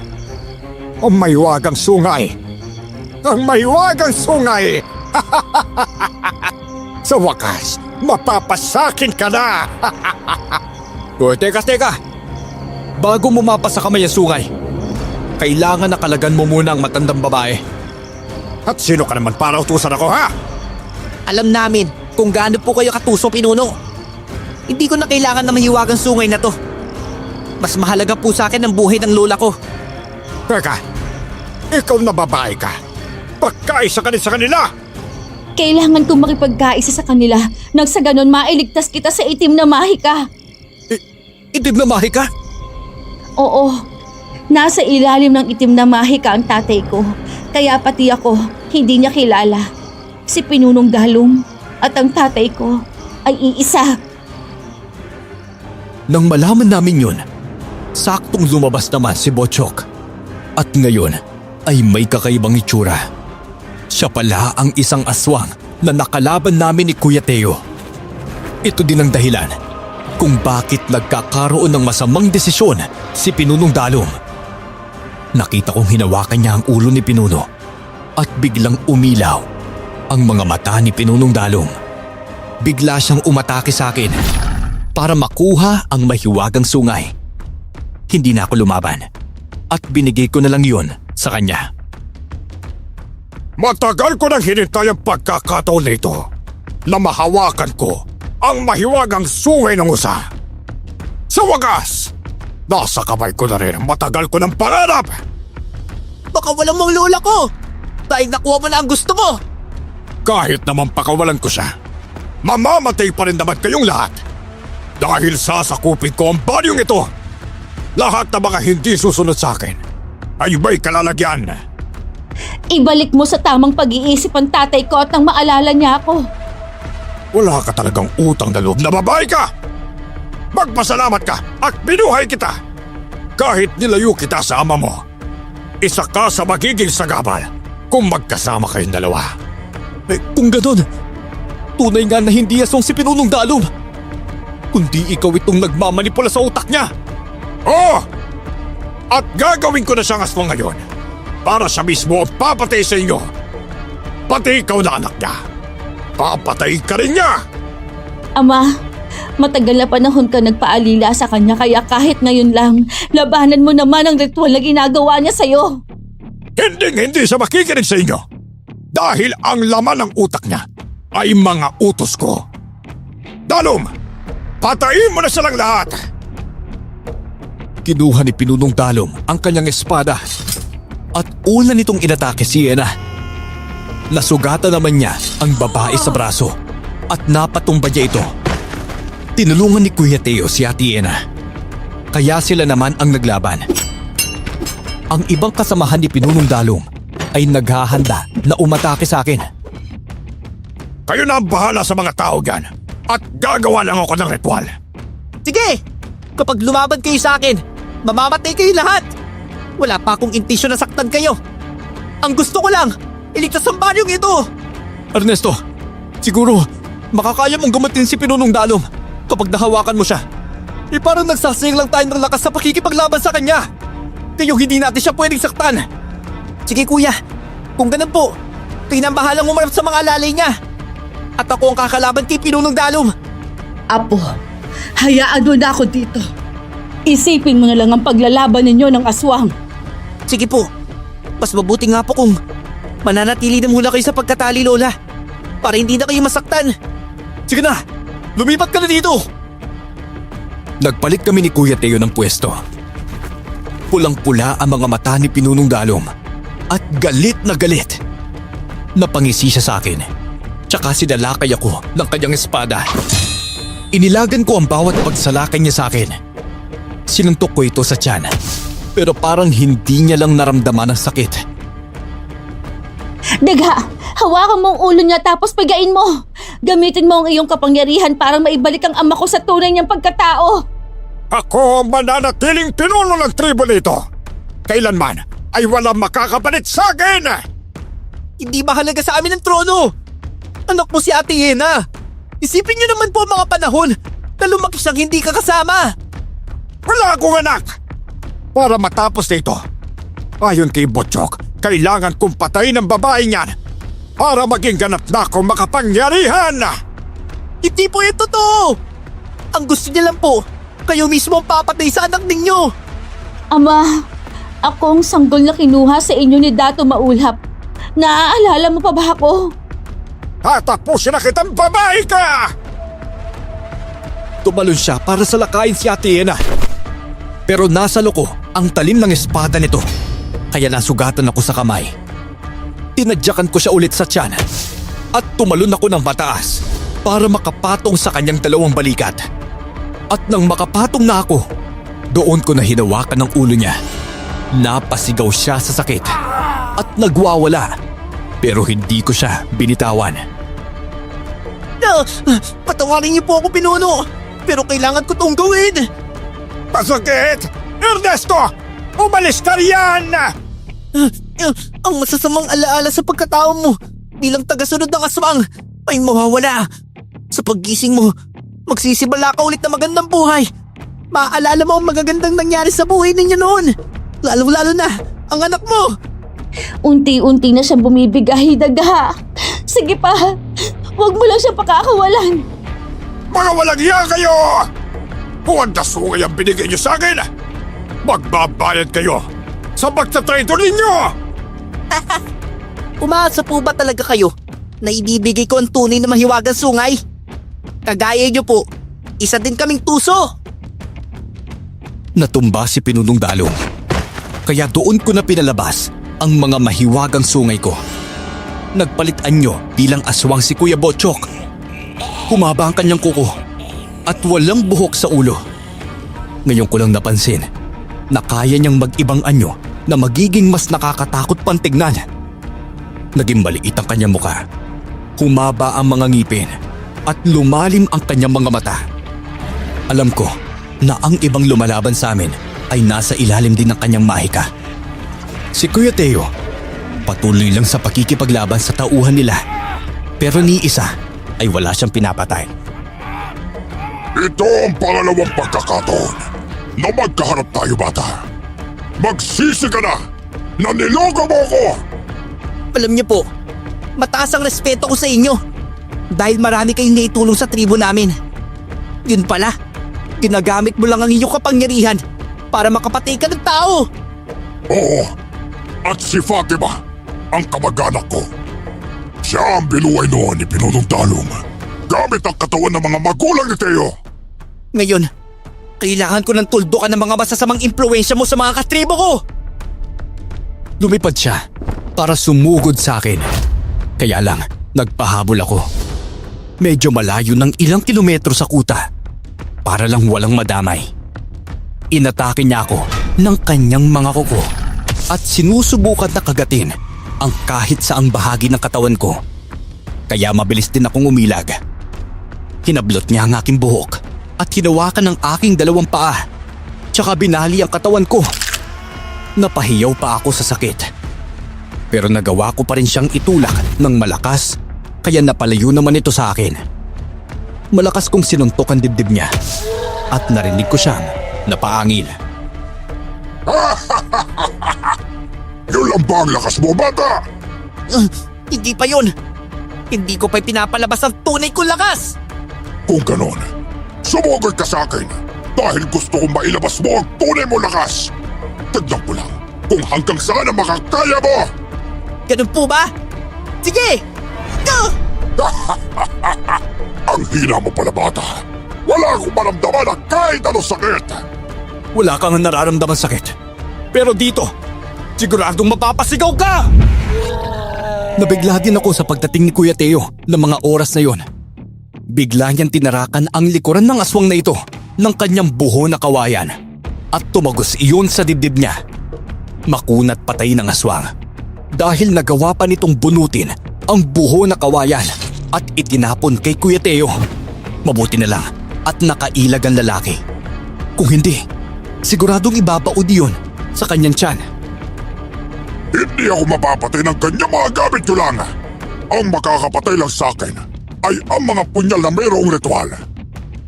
Ang mahiwagang sungay! Ang mahiwagang sungay! Sa wakas, mapapasakin ka na! O, teka. Bago mo mapasa kamay ang sungay, kailangan nakalagan mo muna ang matandang babae. At sino ka naman para utusan ako, ha? Alam namin kung gaano po kayo katuso, Pinuno. Hindi ko na kailangan na mahiwagang sungay na to. Mas mahalaga po sa akin ang buhay ng Lola ko. Teka, ikaw na babae ka. Pagkaisa ka din sa kanila! Kailangan kong makipagkaisa sa kanila nang sa ganon mailigtas kita sa itim na mahika. Itim na mahi ka? Oo, nasa ilalim ng itim na mahika ang tatay ko. Kaya pati ako, hindi niya kilala. Si Pinunong Dalong at ang tatay ko ay iisa. Nang malaman namin yun, saktong lumabas naman si Botchok. At ngayon ay may kakaibang itsura. Siya pala ang isang aswang na nakalaban namin ni Kuya Teo. Ito din ang dahilan kung bakit nagkakaroon ng masamang desisyon si Pinunong Dalong. Nakita kong hinawakan niya ang ulo ni Pinuno at biglang umilaw ang mga mata ni Pinunong Dalong. Bigla siyang umatake sa akin para makuha ang mahiwagang sungay. Hindi na ako lumaban at binigay ko na lang yun sa kanya. Matagal ko nang hinintay ang pagkakataon na ito na mahawakan ko ang mahiwagang sungay ng usa. Sa wagas, nasa kamay ko na rin ang matagal ko ng pangarap. Baka walang mong Lola ko dahil nakuha mo na ang gusto mo. Kahit naman pakawalan ko siya, mamamatay pa rin naman kayong lahat. Dahil sasakupin ko ang baryong ito. Lahat na mga hindi susunod sa akin ay may kalalagyan. Ibalik mo sa tamang pag-iisip ang tatay ko at nang maalala niya ako. Wala ka talagang utang na loob na babae ka! Magpasalamat ka at binuhay kita! Kahit nilayo kita sa ama mo, isa ka sa magiging sagabal kung magkasama kayong dalawa. Kung ganon, tunay nga na hindi aswang si Pinunong Dalong. Kundi ikaw itong nagmamanipula sa utak niya. Oo! At gagawin ko na siyang aswang ngayon para siya mismo ang papatay sa inyo. Pati ikaw na anak niya. Papatay ka rin niya! Ama, matagal na panahon ka nagpaalila sa kanya kaya kahit ngayon lang, labanan mo naman ang ritual na ginagawa niya sa'yo. Hindi siya makikinig sa inyo. Dahil ang laman ng utak niya ay mga utos ko. Dalom, patayin mo na silang lahat! Kinuha ni Pinunong Dalong ang kanyang espada at una nitong inatake si Yena. Nasugatan naman niya ang babae sa braso at napatumba niya ito. Tinulungan ni Kuya Teo si Ate Yena. Kaya sila naman ang naglaban. Ang ibang kasamahan ni Pinunong Dalong ay naghahanda na umatake sa akin. Kayo na ang bahala sa mga tao dyan at gagawa lang ako ng ritual. Sige! Kapag lumaban kayo sa akin, mamamatay kayo lahat! Wala pa akong intensyon na saktan kayo. Ang gusto ko lang, iligtas ang baryong ito! Ernesto, siguro makakaya mong gumatin si Pinunong Dalong kapag nahawakan mo siya. Parang nagsasayang lang tayo ng lakas sa pakikipaglaban sa kanya. Kayo hindi natin siya pwedeng saktan. Sige kuya, kung ganun po, kayo na ang bahalang umarap sa mga alalay niya. At ako ang kakalaban kay Pinunong Dalong. Apo, hayaan mo na ako dito. Isipin mo na lang ang paglalaban ninyo ng aswang. Sige po, mas mabuti nga po kung mananatili na muna kayo sa pagkatali, Lola. Para hindi na kayo masaktan. Sige na, lumipat ka na dito! Nagpalit kami ni Kuya Teo ng pwesto. Pulang-pula ang mga mata ni Pinunong Dalong at galit na galit. Napangisi siya sa akin, tsaka sinalakay ako ng kanyang espada. Inilagan ko ang bawat pagsalakay niya sa akin. Sinuntok ko ito sa tiyan, pero parang hindi niya lang naramdaman ang sakit. Daga, hawakan mo ang ulo niya tapos pagain mo. Gamitin mo ang iyong kapangyarihan para maibalik ang ama ko sa tunay niyang pagkatao. Ako ang mananatiling pinuno ng tribo nito. Kailanman ay walang makakapalit sa akin! Hindi mahalaga sa amin ang trono. Anak mo si Ate Yena. Isipin niyo naman po ang mga panahon na lumaki siyang hindi ka kasama. Wala akong anak! Para matapos nito, ayon kay Botchok, kailangan kong patayin ang babae niyan para maging ganap na akong makapangyarihan! Hindi po ito totoo. Ang gusto niya lang po, kayo mismo ang papatay sa anak ninyo. Ama, ako ang sanggol na kinuha sa inyo ni Dato Maulhap. Naaalala mo pa ba ako? Tatapusin na kitang babae ka! Tumalon siya para salakayin si Ate Yena. Pero nasa loko ang talim ng espada nito, kaya nasugatan ako sa kamay. Tinadyakan ko siya ulit sa tiyan at tumalon ako ng mataas para makapatong sa kanyang dalawang balikat. At nang makapatong na ako, doon ko na hinawakan ang ulo niya. Napasigaw siya sa sakit at nagwawala, pero hindi ko siya binitawan. Patawarin niyo po ako, Pinuno, pero kailangan ko itong gawin. Masakit! Ernesto! Umalis ka riyan! Ang masasamang alaala sa pagkatao mo bilang tagasunod ng aswang ay mawawala. Sa paggising mo, magsisibala ka ulit na magandang buhay. Maaalala mo ang magagandang nangyari sa buhay ninyo noon. Lalo-lalo na ang anak mo. Unti-unti na siyang bumibigay, Daga. Sige pa, huwag mo lang siyang pakakawalan. Mga walang iya kayo! Huwag na sungay ang binigay niyo sa akin! Magbabayad kayo sa pagtatraitor ninyo! Umaasa po ba talaga kayo na ibibigay ko ang tunay na mahiwagang sungay? Kagaya niyo po, isa din kaming tuso. Natumba si Pinunong Dalong, kaya doon ko na pinalabas ang mga mahiwagang sungay ko. Nagpalit anyo bilang aswang si Kuya Botchok. Humaba ang kanyang kuko at walang buhok sa ulo. Ngayon ko lang napansin na kaya niyang mag-ibang anyo na magiging mas nakakatakot pang tignan. Naging maliit ang kanyang muka. Humaba ang mga ngipin at lumalim ang kanyang mga mata. Alam ko na ang ibang lumalaban sa amin ay nasa ilalim din ng kanyang mahika. Si Kuya Teo, patuloy lang sa pakikipaglaban sa tauhan nila. Pero ni isa ay wala siyang pinapatay. Ito ang pangalawang pagkakataon na magkaharap tayo, bata. Magsisi ka na niloko mo ko! Alam niyo po, mataas ang respeto ko sa inyo dahil marami kayong naitulong sa tribo namin. Yun pala, ginagamit mo lang ang inyong kapangyarihan para makapatay ka ng tao. Oo, at si Fatima, ang kamag-anak ko. Siya ang binuhay noon ni Pinunong Dalong gamit ang katawan ng mga magulang ni Teo. Ngayon, kailangan ko ng tuldukan ng mga masasamang impluensya mo sa mga katribo ko. Lumipad siya para sumugod sa akin. Kaya lang, nagpahabol ako. Medyo malayo ng ilang kilometro sa kuta para lang walang madamay. Inatake niya ako ng kanyang mga kuko at sinusubukan na kagatin ang kahit saang bahagi ng katawan ko. Kaya mabilis din akong umilag. Hinablot niya ang aking buhok at hinawakan ng aking dalawang paa. Tsaka binali ang katawan ko. Napahiyaw pa ako sa sakit. Pero nagawa ko pa rin siyang itulak ng malakas kaya napalayo naman ito sa akin. Malakas kong sinuntok ang dibdib niya at narinig ko siyang napaangil. Yun lang ba ang lakas mo, bata? Hindi pa yun. Hindi ko pa pinapalabas ang tunay kong lakas. Kung ganon, sumugod ka sa akin dahil gusto kong mailabas mo ang tunay mo lakas. Tignan ko lang kung hanggang saan ang makakaya mo. Ganun po ba? Sige! Go! Ang hina mo pala, bata. Wala akong maramdaman ang kahit anong sakit. Wala kang nararamdaman sakit. Pero dito, siguradong mapapasigaw ka! Nabigla din ako sa pagdating ni Kuya Teo ng mga oras na yon. Bigla niyang tinarakan ang likuran ng aswang na ito ng kanyang buho na kawayan at tumagos iyon sa dibdib niya. Makunat patay ng aswang dahil nagawa pa nitong bunutin ang buho na kawayan at itinapon kay Kuya Teo. Mabuti na lang at nakailag ang lalaki. Kung hindi, siguradong ibabaod iyon sa kanyang tiyan. Hindi ako mapapatay ng kanyang mga gamit ko lang. Ang makakapatay lang sa akin ay ang mga punyal na mayroong ritual.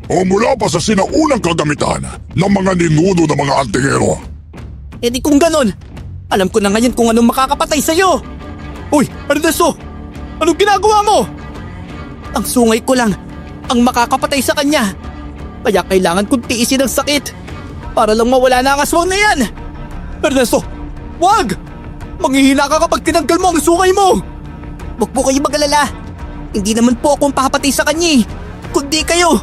O mula pa sa sinaunang kagamitan ng mga ninuno ng mga antingero. E di kung ganon, alam ko na ngayon kung anong makakapatay sa'yo. Uy, Ernesto! Anong ginagawa mo? Ang sungay ko lang ang makakapatay sa kanya. Kaya kailangan kong tiisin ang sakit para lang mawala na ang aswang na yan. Ernesto, wag! Manghihina ka kapag tinanggal mo ang sungay mo! Huwag po kayo mag-alala. Hindi naman po akong papatay sa kanya kundi kayo.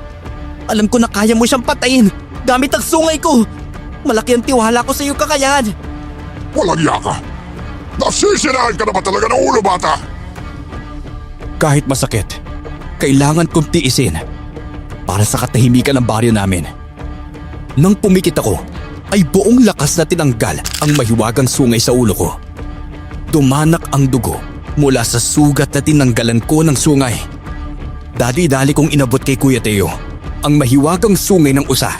Alam ko na kaya mo siyang patayin gamit ang sungay ko. Malaki ang tiwala ko sa iyo, kakayahan. Walang yaka. Nasisiraan ka na ba talaga ng ulo, bata? Kahit masakit, kailangan kong tiisin para sa katahimikan ng baryo namin. Nang pumikit ako, ay buong lakas na tinanggal ang mahiwagang sungay sa ulo ko. Dumanak ang dugo mula sa sugat na tinanggalan ko ng sungay. Dali-dali kong inabot kay Kuya Teo ang mahiwagang sungay ng usa.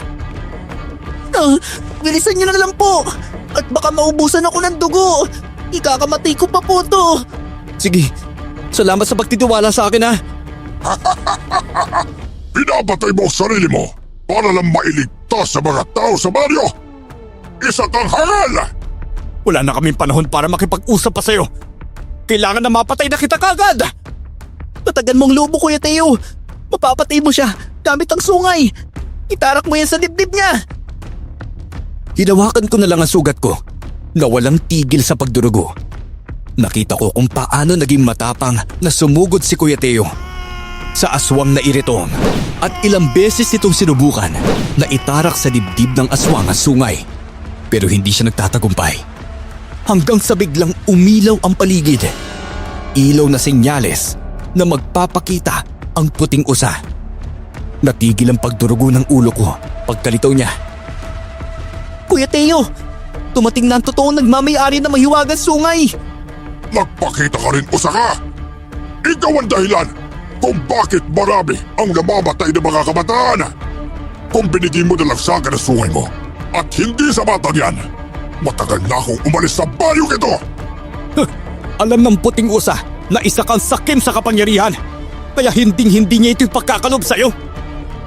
Bilisan niyo na lang po at baka maubusan ako ng dugo. Ikakamatay ko pa po to. Sige, salamat sa pagtitiwala sa akin ha. Pinapatay mo ang sarili mo para lang mailigtas sa mga tao sa baryo. Isa kang hangal! Wala na kaming panahon para makipag-usap pa sa'yo. Kailangan na mapatay na kita kagad! Patagan mong lobo, Kuya Teo. Mapapatay mo siya gamit ang sungay. Itarak mo yan sa dibdib niya. Hinawakan ko na lang ang sugat ko na walang tigil sa pagdurugo. Nakita ko kung paano naging matapang na sumugod si Kuya Teo sa aswang na iritong at ilang beses itong sinubukan na itarak sa dibdib ng aswang ang sungay. Pero hindi siya nagtatagumpay. Hanggang sa biglang umilaw ang paligid. Ilaw na senyales na magpapakita ang puting usa. Natigil ang pagdurugo ng ulo ko pagkalitaw niya. Kuya Teo, tumating na ang totoong nagmamayari na mahiwagang sungay. Nagpakita ka rin, Usaka! Ikaw ang dahilan kung bakit marami ang namamatay na mga kabataan. Kung binigyan mo na lang sa akin ang sungay mo at hindi sa batang yan, matagal na akong umalis sa bayong ito! Alam ng puting usa na isa kang sakim sa kapangyarihan. Kaya hinding-hindi niya ito ipagkakalob sa'yo.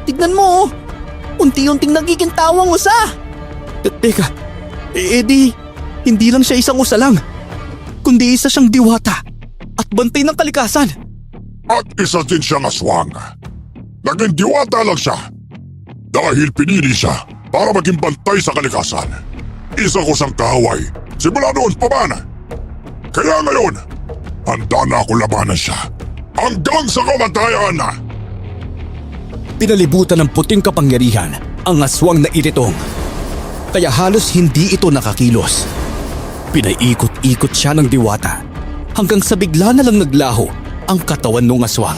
Tignan mo, unti-unting nagiging tawang usa. Teka, di hindi lang siya isang usa lang, kundi isa siyang diwata at bantay ng kalikasan. At isa din siyang aswang. Naging diwata lang siya dahil pinili siya para maging bantay sa kalikasan. Isa ko siyang kaaway simula noon pa man. Kaya ngayon, handa na ako labanan siya hanggang sa kamatayan. Pinalibutan ng puting kapangyarihan ang aswang na iritong. Kaya halos hindi ito nakakilos. Pinaikot-ikot siya ng diwata hanggang sa bigla na lang naglaho ang katawan ng aswang.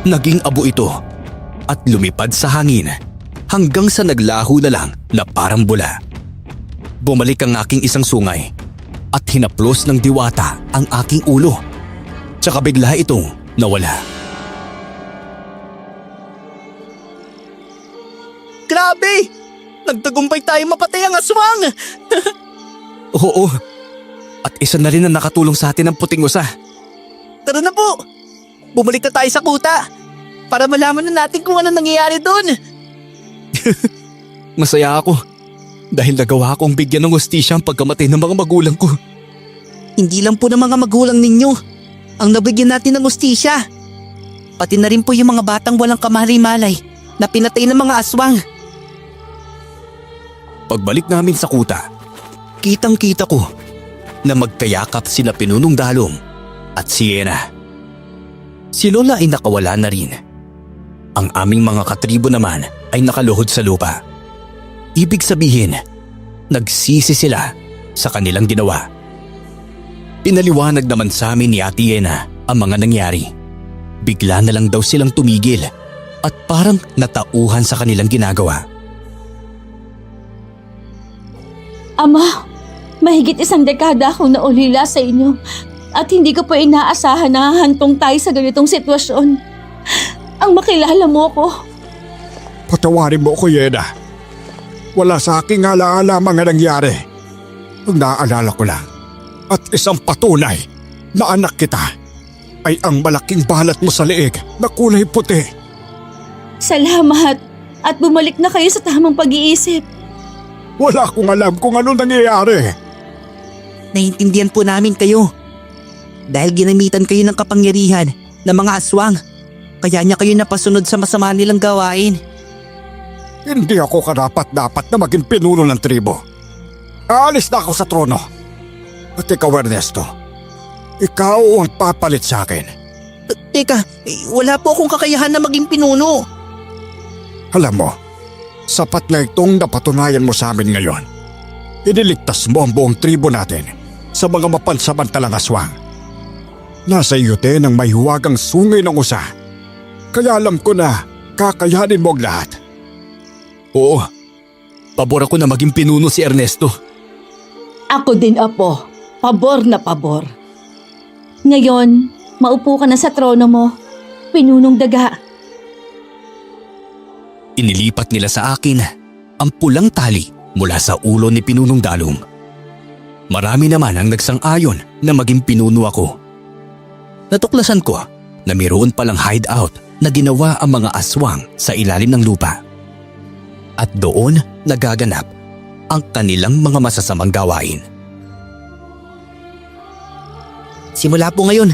Naging abo ito at lumipad sa hangin hanggang sa naglaho na lang na parang bula. Bumalik ang aking isang sungay at hinaplos ng diwata ang aking ulo. Tsaka bigla itong nawala. Grabe! Nagtagumpay tayo mapatay ang aswang! Oo, at isa na rin ang nakatulong sa atin ng puting usa. Tara na po! Bumalik na tayo sa kuta para malaman na natin kung ano nangyayari doon. Masaya ako dahil nagawa akong bigyan ng hustisya ang pagkamatay ng mga magulang ko. Hindi lang po ng mga magulang ninyo ang nabigyan natin ng hustisya. Pati na rin po yung mga batang walang kamali-malay na pinatay ng mga aswang. Pagbalik namin sa kuta, kitang-kita ko na magkayakap sina Pinunong Dalong at si Yena. Si Lola ay nakawala na rin. Ang aming mga katribo naman ay nakaluhod sa lupa. Ibig sabihin, nagsisi sila sa kanilang ginawa. Pinaliwanag naman sa amin ni Ate Yena ang mga nangyari. Bigla na lang daw silang tumigil at parang natauhan sa kanilang ginagawa. Ama, mahigit 1 dekada akong naulila sa inyo at hindi ko pa inaasahan na hahantong tayo sa ganitong sitwasyon. Ang makilala mo ko. Patawarin mo ko, Yena. Wala sa aking alaala mga nangyari. Ang naaalala ko lang at isang patunay na anak kita ay ang malaking balat mo sa leeg na kulay puti. Salamat at bumalik na kayo sa tamang pag-iisip. Wala akong alam kung ano nangyayari. Naiintindihan po namin kayo. Dahil ginamitan kayo ng kapangyarihan ng mga aswang, kaya niya kayo napasunod sa masama nilang gawain. Hindi ako karapat-dapat na maging pinuno ng tribo. Aalis na ako sa trono. At ikaw, Ernesto, ikaw ang papalit sa akin. Teka, wala po akong kakayahan na maging pinuno. Alam mo, sapat na itong napatunayan mo sa amin ngayon. Iniligtas mo ang buong tribo natin sa mga mapansamantalang aswang. Nasa iyo din ang may huwagang sungay ng usa. Kaya alam ko na kakayanin mo ang lahat. Oo, pabor ako na maging pinuno si Ernesto. Ako din, Apo. Pabor na pabor. Ngayon, maupo ka na sa trono mo. Pinunong Daga. Inilipat nila sa akin ang pulang tali mula sa ulo ni Pinunong Dalong. Marami naman ang nagsang-ayon na maging pinuno ako. Natuklasan ko na mayroon palang hideout na ginawa ang mga aswang sa ilalim ng lupa. At doon nagaganap ang kanilang mga masasamang gawain. Simula po ngayon,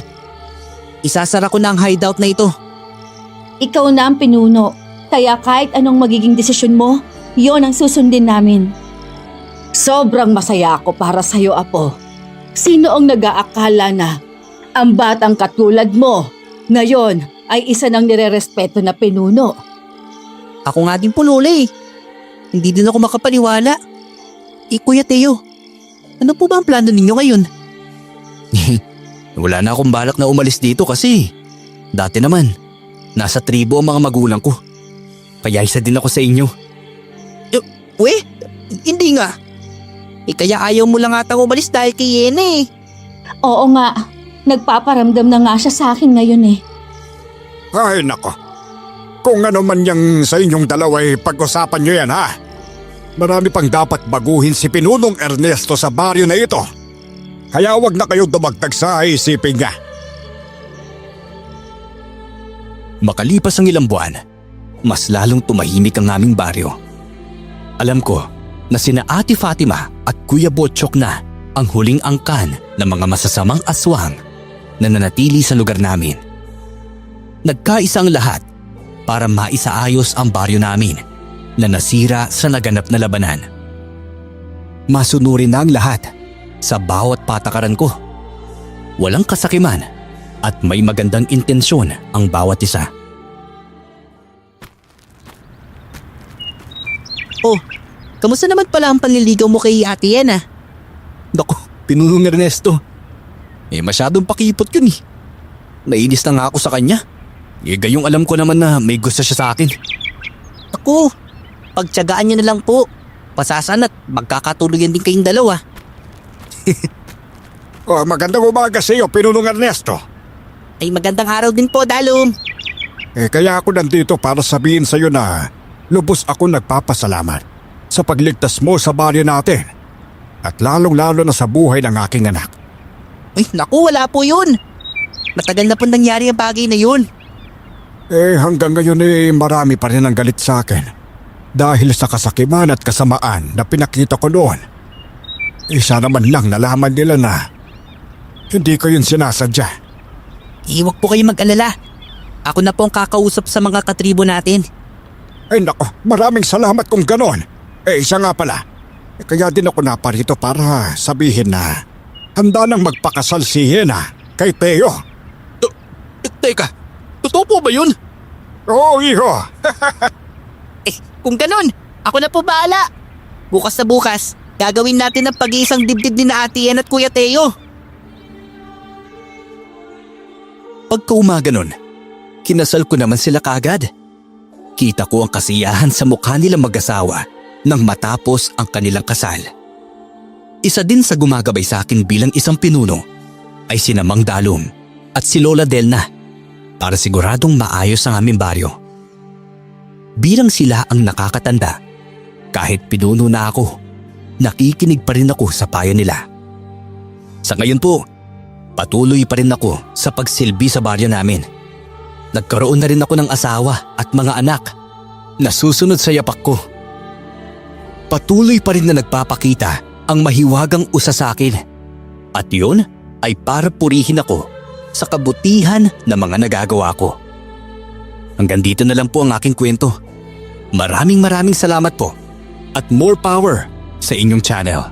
isasara ko na ang hideout na ito. Ikaw na ang pinuno. Kaya kahit anong magiging desisyon mo, yon ang susundin namin. Sobrang masaya ako para sa'yo, Apo. Sino ang nag-aakala na ang batang katulad mo ngayon ay isa ng nirerespeto na pinuno? Ako nga din po, Lola eh. Hindi din ako makapaniwala. Kuya Teo, ano po ba ang plano ninyo ngayon? Wala na akong balak na umalis dito kasi dati naman nasa tribo ang mga magulang ko. Kaya isa din ako sa inyo. Hindi nga. Kaya ayaw mo lang atang umalis dahil kay Yena eh. Oo nga, nagpaparamdam na nga siya sa akin ngayon eh. Ay nako, kung ano man yang sa inyong dalawa ay pag-usapan nyo yan ha. Marami pang dapat baguhin si Pinunong Ernesto sa baryo na ito. Kaya wag na kayo dumagdag sa isipin niya. Makalipas ang ilang buwan, mas lalong tumahimik ang aming baryo. Alam ko na sina Ate Fatima at Kuya Botchok na ang huling angkan ng mga masasamang aswang na nanatili sa lugar namin. Nagkaisa ang lahat para maisaayos ang baryo namin na nasira sa naganap na labanan. Masunurin na ang lahat sa bawat patakaran ko. Walang kasakiman at may magandang intensyon ang bawat isa. Oh, kamusta naman pala ang panliligaw mo kay Ate Yena? Naku, Pinunong Ernesto. Masyadong pakipot yun eh. Nainis na nga ako sa kanya. Gayong alam ko naman na may gusto siya sa akin. Ako, pagtyagaan niyo na lang po. Pasasan at magkakatuluyan din kayong dalawa. Magandang umaga sa iyo, Pinunong Ernesto. Ay magandang araw din po, Dalum. Kaya ako nandito para sabihin sa iyo na lubos ako nagpapasalamat sa pagligtas mo sa baryo natin at lalong-lalo na sa buhay ng aking anak. Ay naku, wala po yun. Matagal na po nangyari ang bagay na yun. Hanggang ngayon marami pa rin ang galit sa akin dahil sa kasakiman at kasamaan na pinakita ko noon. Sana man lang nalaman nila na hindi ko yun sinasadya. Huwag po kayo mag-alala. Ako na po ang kakausap sa mga katribo natin. Ay nako, maraming salamat kung ganon. Isa nga pala, kaya din ako naparito para sabihin na handa nang magpakasal si Hena kay Teo. Teka, totoo po ba yun? Oo, iho. Kung ganon, ako na po bahala. Bukas na bukas, gagawin natin ang pag-iisang dibdib ni na Ate Yen at Kuya Teo. Pagkaumaga nun, kinasal ko naman sila kagad. Kita ko ang kasiyahan sa mukha nilang mag-asawa nang matapos ang kanilang kasal. Isa din sa gumagabay sa akin bilang isang pinuno ay si Mang Dalum at si Lola Delna para siguradong maayos ang aming baryo. Bilang sila ang nakakatanda, kahit pinuno na ako, nakikinig pa rin ako sa payo nila. Sa ngayon po, patuloy pa rin ako sa pagsilbi sa baryo namin. Nagkaroon na rin ako ng asawa at mga anak na susunod sa yapak ko. Patuloy pa rin na nagpapakita ang mahiwagang usa sa akin. At yun ay para purihin ako sa kabutihan na mga nagagawa ko. Hanggang dito na lang po ang aking kwento. Maraming salamat po at more power sa inyong channel.